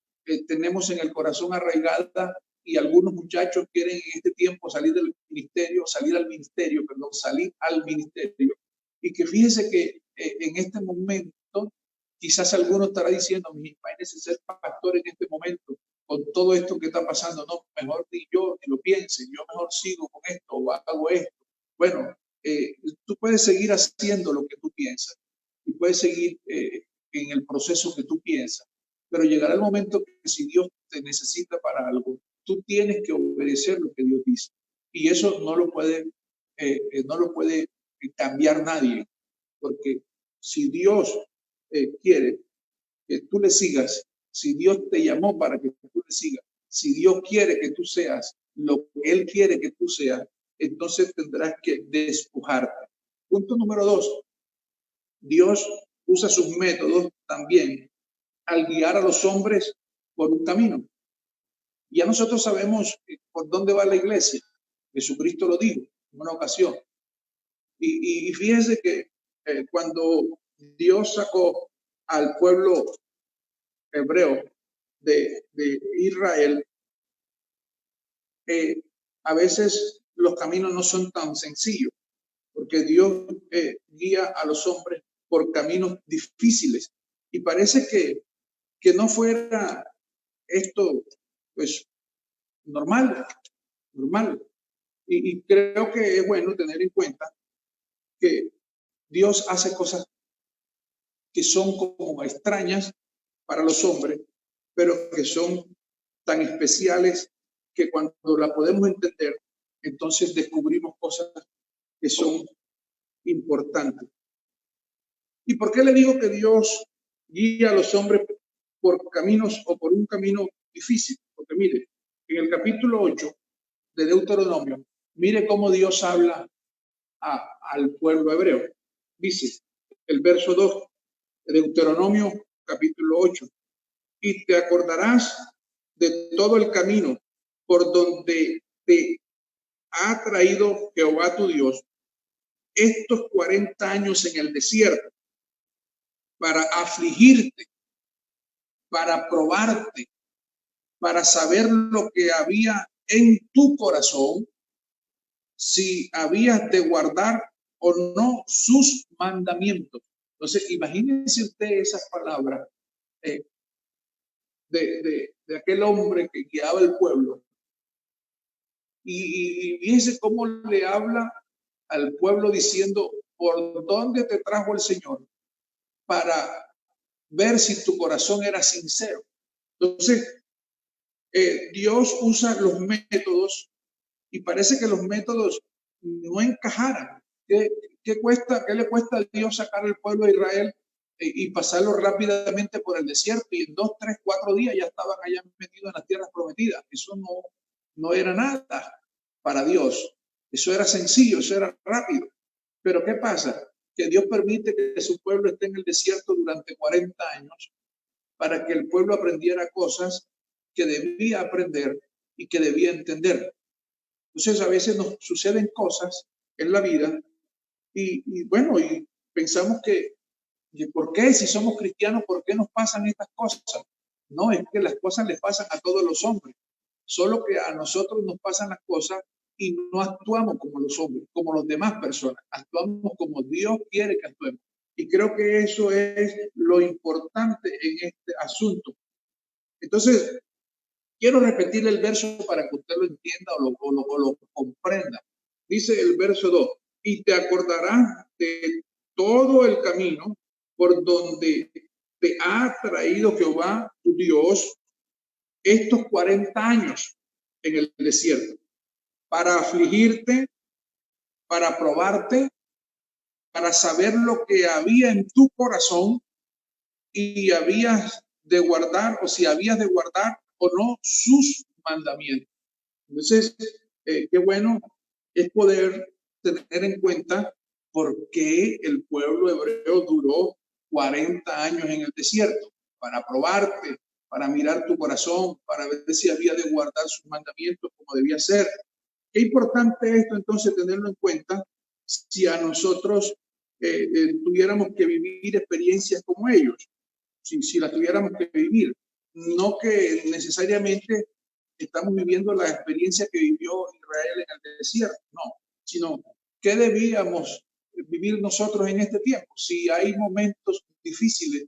tenemos en el corazón arraigadas y algunos muchachos quieren en este tiempo salir al ministerio, y que fíjese que en este momento, quizás alguno estará diciendo, imagínese ser pastor en este momento, con todo esto que está pasando, no, mejor ni yo ni lo piense, yo mejor sigo con esto o hago esto. Bueno, tú puedes seguir haciendo lo que tú piensas y puedes seguir en el proceso que tú piensas, pero llegará el momento que si Dios te necesita para algo, tú tienes que obedecer lo que Dios dice. Y eso no lo puede cambiar nadie. porque si Dios quiere que tú le sigas, si Dios te llamó para que tú le sigas, si Dios quiere que tú seas lo que Él quiere que tú seas, entonces tendrás que despojarte. Punto número 2. Dios usa sus métodos también al guiar a los hombres por un camino. Ya nosotros sabemos por dónde va la iglesia. Jesucristo lo dijo en una ocasión. Y fíjense que cuando Dios sacó al pueblo hebreo de Israel, a veces los caminos no son tan sencillos, porque Dios guía a los hombres por caminos difíciles. Y parece que no fuera esto, pues, normal. Y creo que es bueno tener en cuenta que Dios hace cosas que son como extrañas para los hombres, pero que son tan especiales que cuando la podemos entender, entonces descubrimos cosas que son importantes. ¿Y por qué le digo que Dios guía a los hombres por caminos o por un camino difícil? Porque mire, en el capítulo 8 de Deuteronomio, mire cómo Dios habla al pueblo hebreo. Dice el verso 2 de Deuteronomio capítulo 8, y te acordarás de todo el camino por donde te ha traído Jehová tu Dios estos 40 años en el desierto, para afligirte, para probarte, para saber lo que había en tu corazón, si habías de guardar o no sus mandamientos. Entonces, imagínense usted esas palabras de aquel hombre que guiaba el pueblo. Y fíjense cómo le habla al pueblo diciendo, ¿por dónde te trajo el Señor? Para ver si tu corazón era sincero. Entonces, Dios usa los métodos y parece que los métodos no encajaran. ¿Qué le cuesta a Dios sacar al pueblo de Israel y pasarlo rápidamente por el desierto? Y en 2, 3, 4 días ya estaban allá metidos en las tierras prometidas. Eso no era nada para Dios. Eso era sencillo, eso era rápido. Pero ¿qué pasa? Que Dios permite que su pueblo esté en el desierto durante 40 años para que el pueblo aprendiera cosas que debía aprender y que debía entender. Entonces a veces nos suceden cosas en la vida y bueno, y pensamos que ¿por qué? Si somos cristianos, ¿por qué nos pasan estas cosas? No, es que las cosas les pasan a todos los hombres, solo que a nosotros nos pasan las cosas y no actuamos como los hombres, como las demás personas, actuamos como Dios quiere que actuemos. Y creo que eso es lo importante en este asunto. Entonces, quiero repetir el verso para que usted lo entienda o lo comprenda. Dice el verso 2, y te acordarás de todo el camino por donde te ha traído Jehová tu Dios estos 40 años en el desierto, para afligirte, para probarte, para saber lo que había en tu corazón y habías de guardar o si habías de guardar o no sus mandamientos. Entonces, qué bueno es poder tener en cuenta por qué el pueblo hebreo duró 40 años en el desierto, para probarte, para mirar tu corazón, para ver si había de guardar sus mandamientos como debía ser. Qué importante esto entonces tenerlo en cuenta si a nosotros tuviéramos que vivir experiencias como ellos, si las tuviéramos que vivir. No que necesariamente estamos viviendo la experiencia que vivió Israel en el desierto, no, sino qué debíamos vivir nosotros en este tiempo. Si hay momentos difíciles,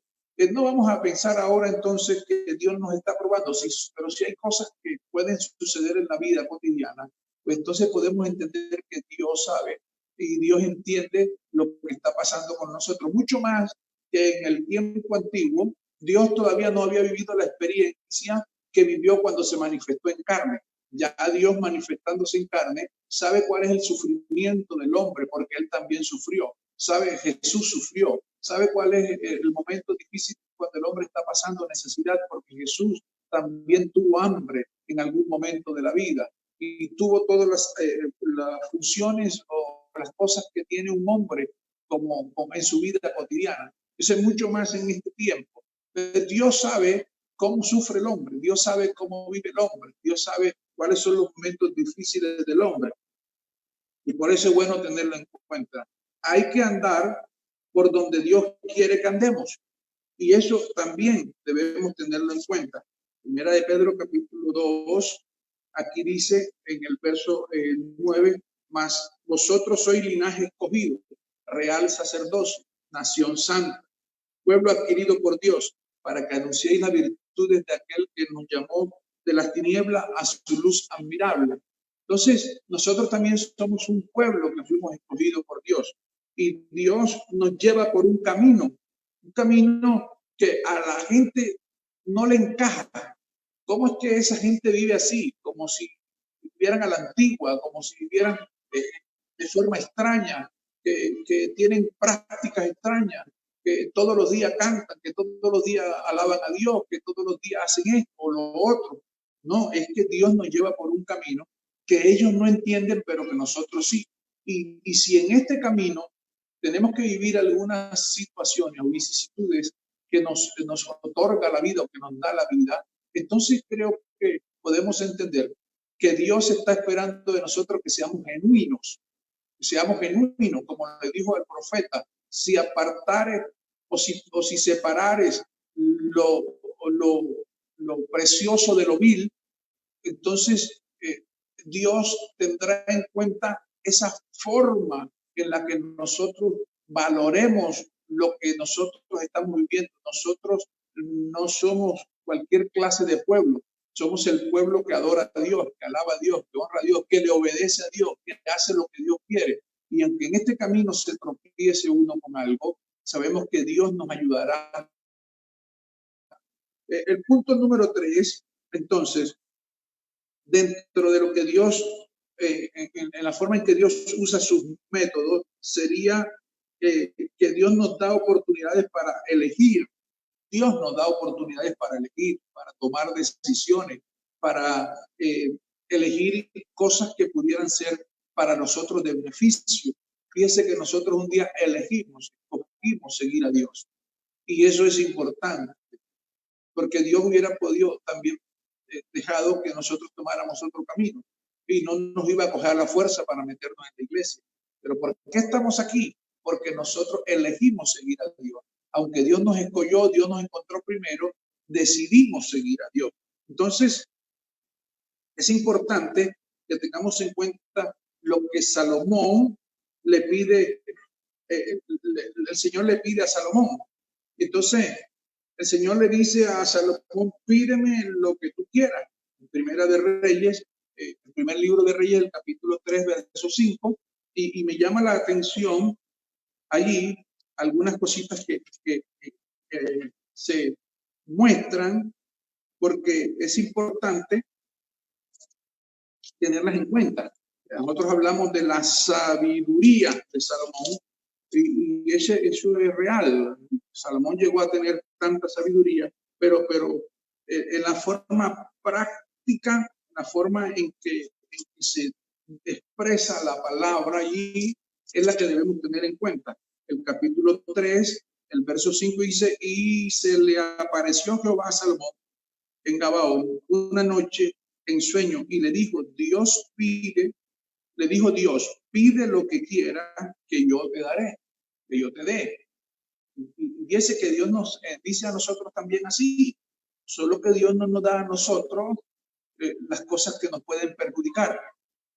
no vamos a pensar ahora entonces que Dios nos está probando, pero si hay cosas que pueden suceder en la vida cotidiana, pues entonces podemos entender que Dios sabe y Dios entiende lo que está pasando con nosotros, mucho más que en el tiempo antiguo. Dios todavía no había vivido la experiencia que vivió cuando se manifestó en carne. Ya Dios manifestándose en carne sabe cuál es el sufrimiento del hombre porque él también sufrió. sabe, Jesús sufrió, sabe cuál es el momento difícil cuando el hombre está pasando necesidad, porque Jesús también tuvo hambre en algún momento de la vida y tuvo todas las funciones o las cosas que tiene un hombre como en su vida cotidiana. Eso es mucho más en este tiempo. Dios sabe cómo sufre el hombre, Dios sabe cómo vive el hombre, Dios sabe cuáles son los momentos difíciles del hombre. Y por eso es bueno tenerlo en cuenta. Hay que andar por donde Dios quiere que andemos. Y eso también debemos tenerlo en cuenta. Primera de Pedro, capítulo 2, aquí dice en el verso 9, mas vosotros sois linaje escogido, real sacerdocio, nación santa, pueblo adquirido por Dios, para que anunciéis las virtudes de aquel que nos llamó de las tinieblas a su luz admirable. Entonces, nosotros también somos un pueblo que fuimos escogidos por Dios. Y Dios nos lleva por un camino que a la gente no le encaja. ¿Cómo es que esa gente vive así? Como si vivieran a la antigua, como si vivieran de forma extraña, que tienen prácticas extrañas, que todos los días cantan, que todos los días alaban a Dios, que todos los días hacen esto o lo otro. No, es que Dios nos lleva por un camino que ellos no entienden, pero que nosotros sí. Y si en este camino tenemos que vivir algunas situaciones o vicisitudes que nos otorga la vida o que nos da la vida, entonces creo que podemos entender que Dios está esperando de nosotros que seamos genuinos, como le dijo el profeta, si apartares o si separares lo precioso de lo vil, entonces Dios tendrá en cuenta esa forma en la que nosotros valoremos lo que nosotros estamos viviendo. Nosotros no somos cualquier clase de pueblo. Somos el pueblo que adora a Dios, que alaba a Dios, que honra a Dios, que le obedece a Dios, que hace lo que Dios quiere. Y aunque en este camino se tropiece uno con algo, sabemos que Dios nos ayudará. El punto número 3, entonces, dentro de lo que Dios, en la forma en que Dios usa sus métodos, sería que Dios nos da oportunidades para elegir. Dios nos da oportunidades para elegir, para tomar decisiones, para elegir cosas que pudieran ser para nosotros de beneficio. Fíjese que nosotros un día escogimos seguir a Dios. Y eso es importante, porque Dios hubiera podido también dejado que nosotros tomáramos otro camino y no nos iba a coger a la fuerza para meternos en la iglesia. Pero ¿por qué estamos aquí? Porque nosotros elegimos seguir a Dios. Aunque Dios nos escogió, Dios nos encontró primero, decidimos seguir a Dios. Entonces, es importante que tengamos en cuenta lo que Salomón le pide, el Señor le pide a Salomón. Entonces, el Señor le dice a Salomón, pídeme lo que tú quieras. En Primera de Reyes, el primer libro de Reyes, el capítulo 3, verso 5, y me llama la atención allí algunas cositas que se muestran, porque es importante tenerlas en cuenta. Nosotros hablamos de la sabiduría de Salomón, y eso es real. Salomón llegó a tener tanta sabiduría, pero en la forma práctica, la forma en que se expresa la palabra allí es la que debemos tener en cuenta. El capítulo 3, el verso 5 dice, y se le apareció Jehová a Salomón en Gabaón una noche en sueño y le dijo, Dios, pide lo que quiera que yo te daré, que yo te dé. Y dice que Dios nos dice a nosotros también así, solo que Dios no nos da a nosotros las cosas que nos pueden perjudicar.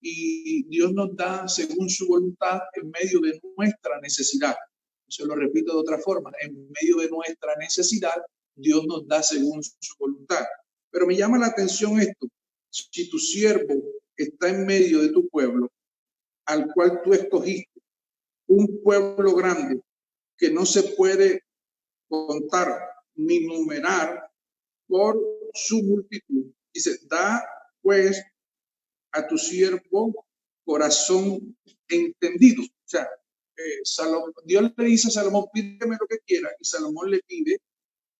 Y Dios nos da según su voluntad en medio de nuestra necesidad. Se lo repito de otra forma, en medio de nuestra necesidad, Dios nos da según su voluntad. Pero me llama la atención esto, si tu siervo está en medio de tu pueblo, al cual tú escogiste, un pueblo grande que no se puede contar ni numerar por su multitud. Dice, da pues a tu siervo corazón entendido. O sea, Dios le dice a Salomón, pídeme lo que quiera, y Salomón le pide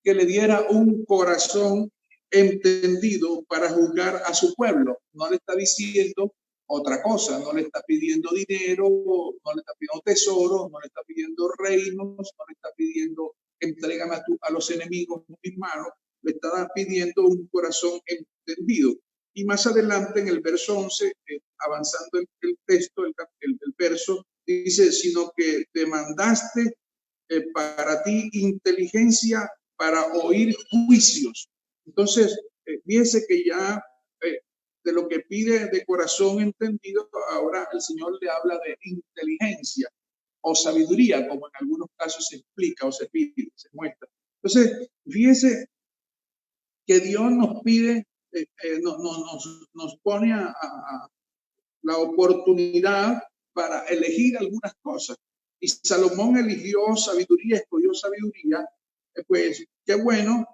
que le diera un corazón entendido para juzgar a su pueblo. No le está diciendo otra cosa, no le está pidiendo dinero, no le está pidiendo tesoros, no le está pidiendo reinos, no le está pidiendo entrégame a los enemigos en mis manos, le está pidiendo un corazón entendido. Y más adelante en el verso 11, avanzando el texto, el verso, dice, sino que te mandaste para ti inteligencia para oír juicios. Entonces, fíjese que ya de lo que pide de corazón entendido, ahora el Señor le habla de inteligencia o sabiduría, como en algunos casos se explica o se pide, se muestra. Entonces, fíjese que Dios nos pide, nos pone a la oportunidad para elegir algunas cosas. Y Salomón eligió sabiduría, escogió sabiduría. Pues qué bueno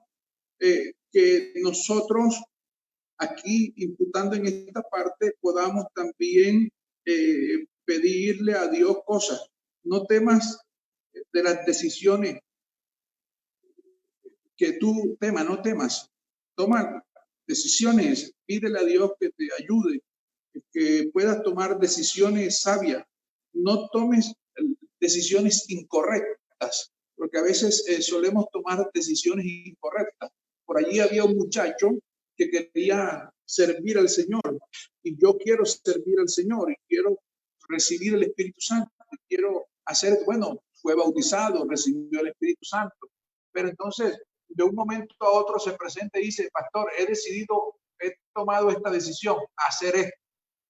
que nosotros aquí, imputando en esta parte, podamos también pedirle a Dios cosas. No temas de las decisiones que tú temas, no temas. Toma decisiones, pídele a Dios que te ayude, que puedas tomar decisiones sabias. No tomes decisiones incorrectas, porque a veces solemos tomar decisiones incorrectas. Por allí había un muchacho que quería servir al Señor, y yo quiero servir al Señor, y quiero recibir el Espíritu Santo, y quiero hacer, bueno, fue bautizado, recibió el Espíritu Santo, pero entonces de un momento a otro se presenta y dice, pastor, he tomado esta decisión, hacer esto.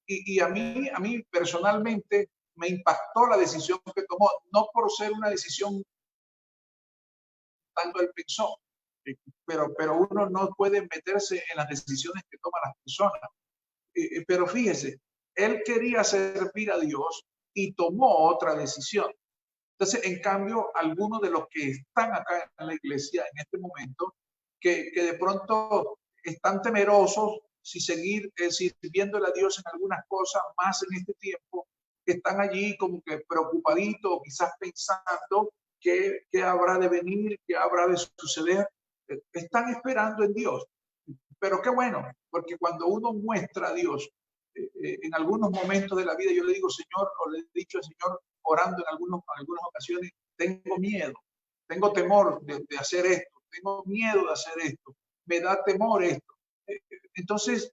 Y a mí personalmente me impactó la decisión que tomó, no por ser una decisión tanto él pensó, pero uno no puede meterse en las decisiones que toman las personas. Pero fíjese, él quería servir a Dios y tomó otra decisión. Entonces, en cambio, algunos de los que están acá en la iglesia en este momento, que de pronto están temerosos si seguir sirviéndole a Dios en algunas cosas más en este tiempo, que están allí como que preocupaditos, quizás pensando qué habrá de venir, qué habrá de suceder, están esperando en Dios. Pero qué bueno, porque cuando uno muestra a Dios en algunos momentos de la vida, yo le digo, Señor, o le he dicho al Señor, orando en algunas ocasiones, tengo miedo, tengo temor de hacer esto, tengo miedo de hacer esto, me da temor esto. Entonces,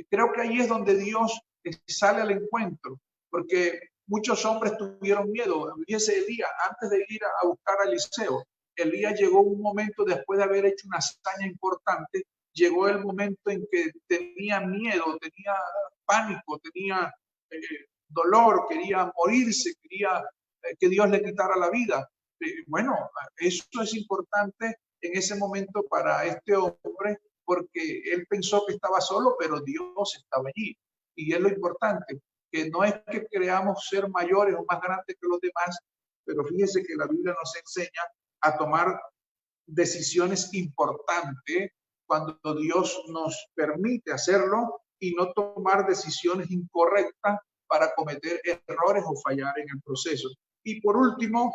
creo que ahí es donde Dios sale al encuentro, porque muchos hombres tuvieron miedo. Fíjese, Elías, antes de ir a buscar a Eliseo, Elías llegó un momento después de haber hecho una hazaña importante, llegó el momento en que tenía miedo, tenía pánico, tenía dolor, quería morirse, quería que Dios le quitara la vida. Bueno, eso es importante en ese momento para este hombre, porque él pensó que estaba solo, pero Dios estaba allí. Y es lo importante, que no es que creamos ser mayores o más grandes que los demás, pero fíjese que la Biblia nos enseña a tomar decisiones importantes cuando Dios nos permite hacerlo y no tomar decisiones incorrectas para cometer errores o fallar en el proceso. Y por último,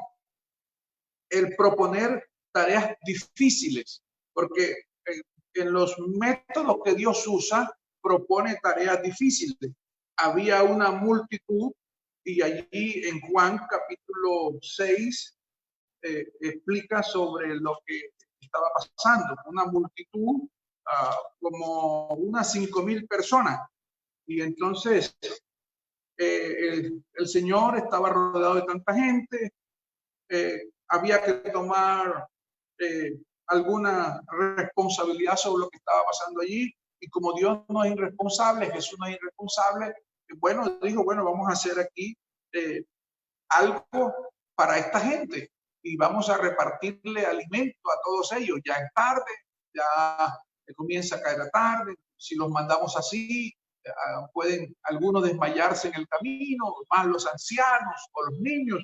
el proponer tareas difíciles, porque en los métodos que Dios usa, propone tareas difíciles. Había una multitud y allí en Juan capítulo 6 explica sobre lo que estaba pasando. Una multitud, como unas 5,000 personas. Y entonces el Señor estaba rodeado de tanta gente, había que tomar alguna responsabilidad sobre lo que estaba pasando allí, y como Dios no es irresponsable, Jesús no es irresponsable, bueno, dijo, bueno, vamos a hacer aquí algo para esta gente y vamos a repartirle alimento a todos ellos. Ya es tarde, ya comienza a caer la tarde, si los mandamos así, pueden algunos desmayarse en el camino, más los ancianos o los niños.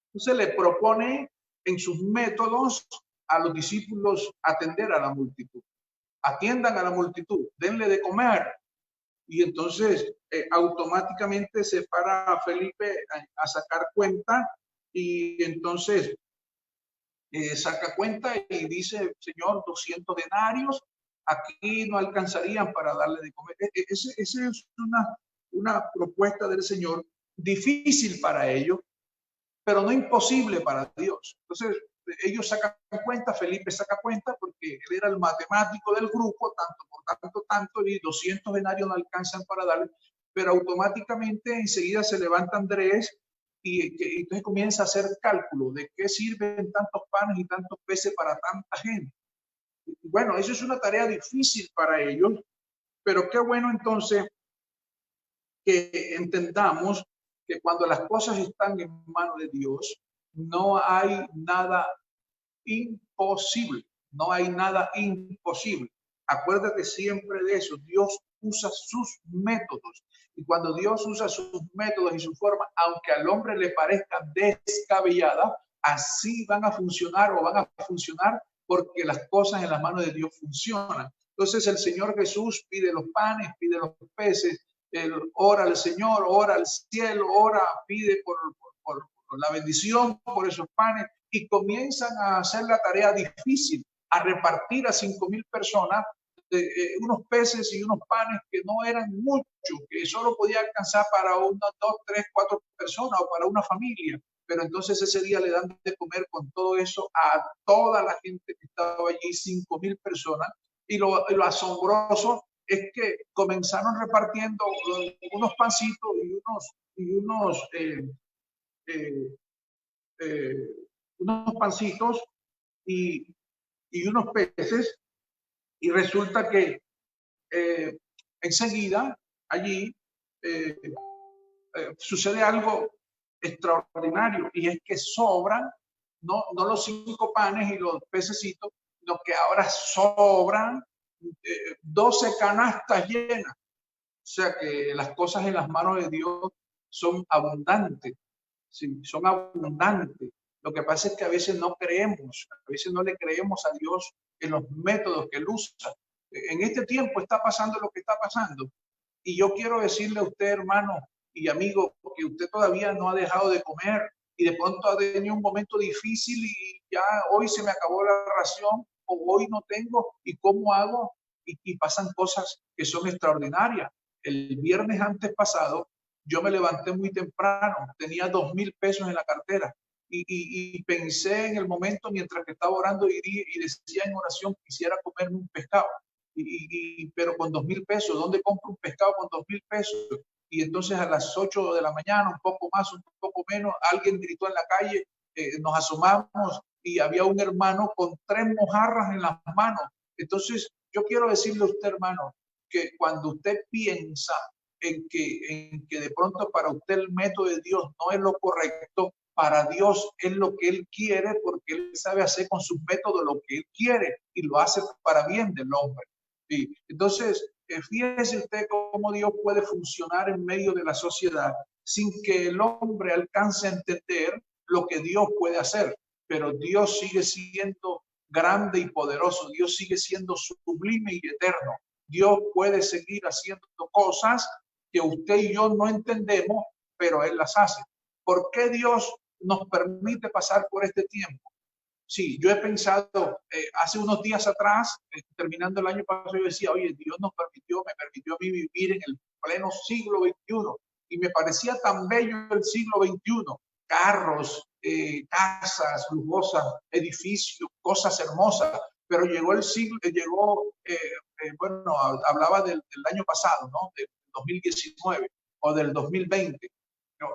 Entonces le propone en sus métodos a los discípulos atender a la multitud. Atiendan a la multitud, denle de comer. Y entonces automáticamente se para Felipe a sacar cuenta y entonces saca cuenta y dice, Señor, 200 denarios, aquí no alcanzarían para darle de comer. Esa es una propuesta del Señor difícil para ellos, pero no imposible para Dios. Entonces, ellos sacan cuenta, Felipe saca cuenta porque él era el matemático del grupo, tanto por tanto, y 200 denarios no alcanzan para darle, pero automáticamente enseguida se levanta Andrés y entonces comienza a hacer cálculo de qué sirven tantos panes y tantos peces para tanta gente. Y bueno, eso es una tarea difícil para ellos, pero qué bueno entonces que entendamos que cuando las cosas están en manos de Dios, no hay nada imposible, no hay nada imposible. Acuérdate siempre de eso, Dios usa sus métodos y cuando Dios usa sus métodos y su forma, aunque al hombre le parezca descabellada, así van a funcionar o van a funcionar porque las cosas en las manos de Dios funcionan. Entonces el Señor Jesús pide los panes, pide los peces, ora al Señor, ora al cielo, ora, pide por la bendición, por esos panes, y comienzan a hacer la tarea difícil, a repartir a 5,000 personas unos peces y unos panes que no eran muchos, que solo podía alcanzar para unas 2, 3, 4 personas o para una familia. Pero entonces ese día le dan de comer con todo eso a toda la gente que estaba allí, 5,000 personas. Y lo asombroso es que comenzaron repartiendo unos pancitos y unos pancitos y unos peces, y resulta que enseguida allí sucede algo extraordinario, y es que sobran, no los 5 panes y los pececitos, sino que ahora sobran 12 canastas llenas. O sea que las cosas en las manos de Dios son abundantes, sí, son abundantes. Lo que pasa es que a veces no creemos, a veces no le creemos a Dios en los métodos que él usa. En este tiempo está pasando lo que está pasando. Y yo quiero decirle a usted, hermano y amigo, que usted todavía no ha dejado de comer y de pronto ha tenido un momento difícil y ya hoy se me acabó la ración o hoy no tengo y cómo hago, y pasan cosas que son extraordinarias. El viernes antes pasado yo me levanté muy temprano, tenía 2,000 pesos en la cartera y pensé en el momento mientras que estaba orando y decía en oración, quisiera comerme un pescado. Pero con 2,000 pesos, ¿dónde compro un pescado con 2,000 pesos? Y entonces a las 8 de la mañana, un poco más, un poco menos, alguien gritó en la calle, nos asomamos y había un hermano con 3 mojarras en las manos. Entonces yo quiero decirle a usted, hermano, que cuando usted piensa en que de pronto para usted el método de Dios no es lo correcto, para Dios es lo que Él quiere, porque Él sabe hacer con sus métodos lo que Él quiere y lo hace para bien del hombre. Sí. Entonces, fíjese usted cómo Dios puede funcionar en medio de la sociedad sin que el hombre alcance a entender lo que Dios puede hacer. Pero Dios sigue siendo grande y poderoso. Dios sigue siendo sublime y eterno. Dios puede seguir haciendo cosas que usted y yo no entendemos, pero Él las hace. ¿Por qué Dios nos permite pasar por este tiempo? Sí, yo he pensado, hace unos días atrás, terminando el año pasado, yo decía, oye, Dios me permitió a mí vivir en el pleno siglo XXI, y me parecía tan bello el siglo XXI, carros, casas lujosas, edificios, cosas hermosas, pero llegó el siglo, bueno, hablaba del año pasado, ¿no? Del 2019 o del 2020.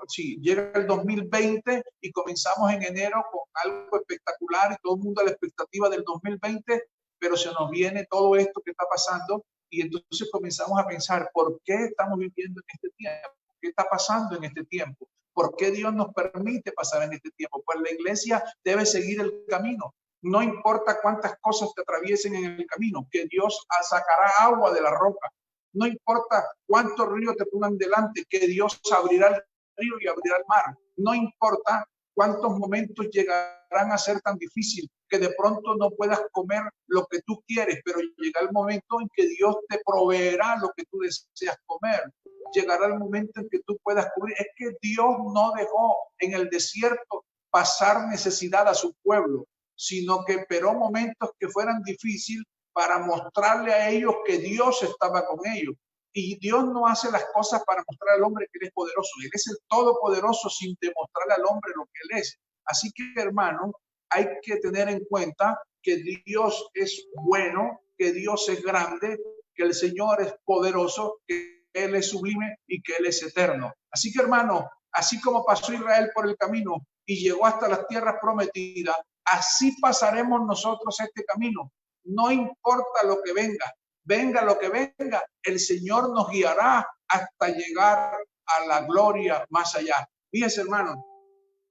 Sí, llega el 2020 y comenzamos en enero con algo espectacular y todo el mundo a la expectativa del 2020, pero se nos viene todo esto que está pasando y entonces comenzamos a pensar, ¿por qué estamos viviendo en este tiempo? ¿Qué está pasando en este tiempo? ¿Por qué Dios nos permite pasar en este tiempo? Pues la iglesia debe seguir el camino. No importa cuántas cosas te atraviesen en el camino, que Dios sacará agua de la roca. No importa cuántos ríos te pongan delante, que Dios abrirá el río y abrirá el mar. No importa ¿Cuántos momentos llegarán a ser tan difíciles que de pronto no puedas comer lo que tú quieres, pero llega el momento en que Dios te proveerá lo que tú deseas comer? Llegará el momento en que tú puedas cubrir. Es que Dios no dejó en el desierto pasar necesidad a su pueblo, sino que esperó momentos que fueran difíciles para mostrarle a ellos que Dios estaba con ellos. Y Dios no hace las cosas para mostrar al hombre que Él es poderoso. Él es el todopoderoso sin demostrarle al hombre lo que Él es. Así que, hermano, hay que tener en cuenta que Dios es bueno, que Dios es grande, que el Señor es poderoso, que Él es sublime y que Él es eterno. Así que, hermano, así como pasó Israel por el camino y llegó hasta las tierras prometidas, así pasaremos nosotros este camino. No importa lo que venga. Venga lo que venga, el Señor nos guiará hasta llegar a la gloria más allá. Fíjense, hermanos,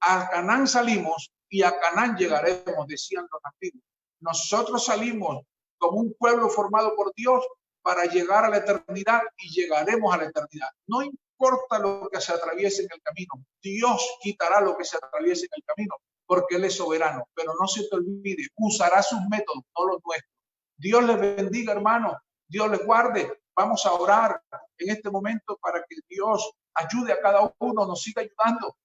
a Canaán salimos y a Canaán llegaremos, decían los antiguos. Nosotros salimos como un pueblo formado por Dios para llegar a la eternidad y llegaremos a la eternidad. No importa lo que se atraviese en el camino, Dios quitará lo que se atraviese en el camino, porque Él es soberano. Pero no se te olvide, usará sus métodos, no los nuestros. Dios les bendiga, hermano. Dios les guarde. Vamos a orar en este momento para que Dios ayude a cada uno, nos siga ayudando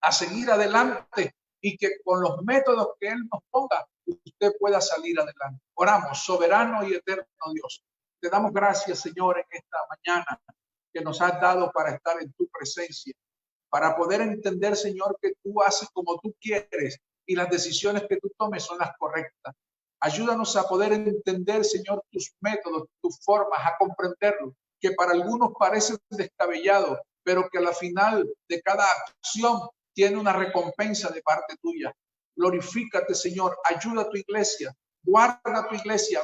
a seguir adelante y que con los métodos que Él nos ponga, usted pueda salir adelante. Oramos, soberano y eterno Dios. Te damos gracias, Señor, en esta mañana que nos has dado para estar en tu presencia, para poder entender, Señor, que tú haces como tú quieres y las decisiones que tú tomes son las correctas. Ayúdanos a poder entender, Señor, tus métodos, tus formas, a comprenderlo, que para algunos parece descabellado, pero que a la final de cada acción tiene una recompensa de parte tuya. Glorifícate, Señor, ayuda a tu iglesia,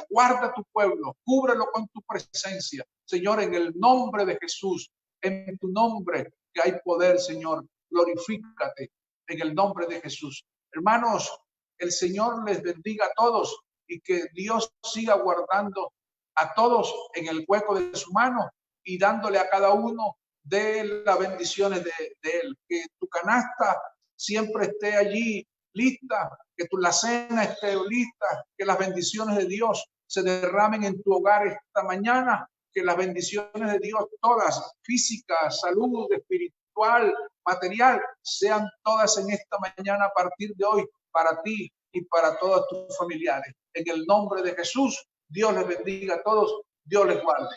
guarda tu pueblo, cúbrelo con tu presencia. Señor, en el nombre de Jesús, en tu nombre que hay poder, Señor, glorifícate en el nombre de Jesús. Hermanos, el Señor les bendiga a todos y que Dios siga guardando a todos en el hueco de su mano y dándole a cada uno de las bendiciones de Él. Que tu canasta siempre esté allí lista, que la cena esté lista, que las bendiciones de Dios se derramen en tu hogar esta mañana, que las bendiciones de Dios todas, física, salud, espiritual, material, sean todas en esta mañana a partir de hoy para ti y para todos tus familiares. En el nombre de Jesús, Dios les bendiga a todos, Dios les guarde.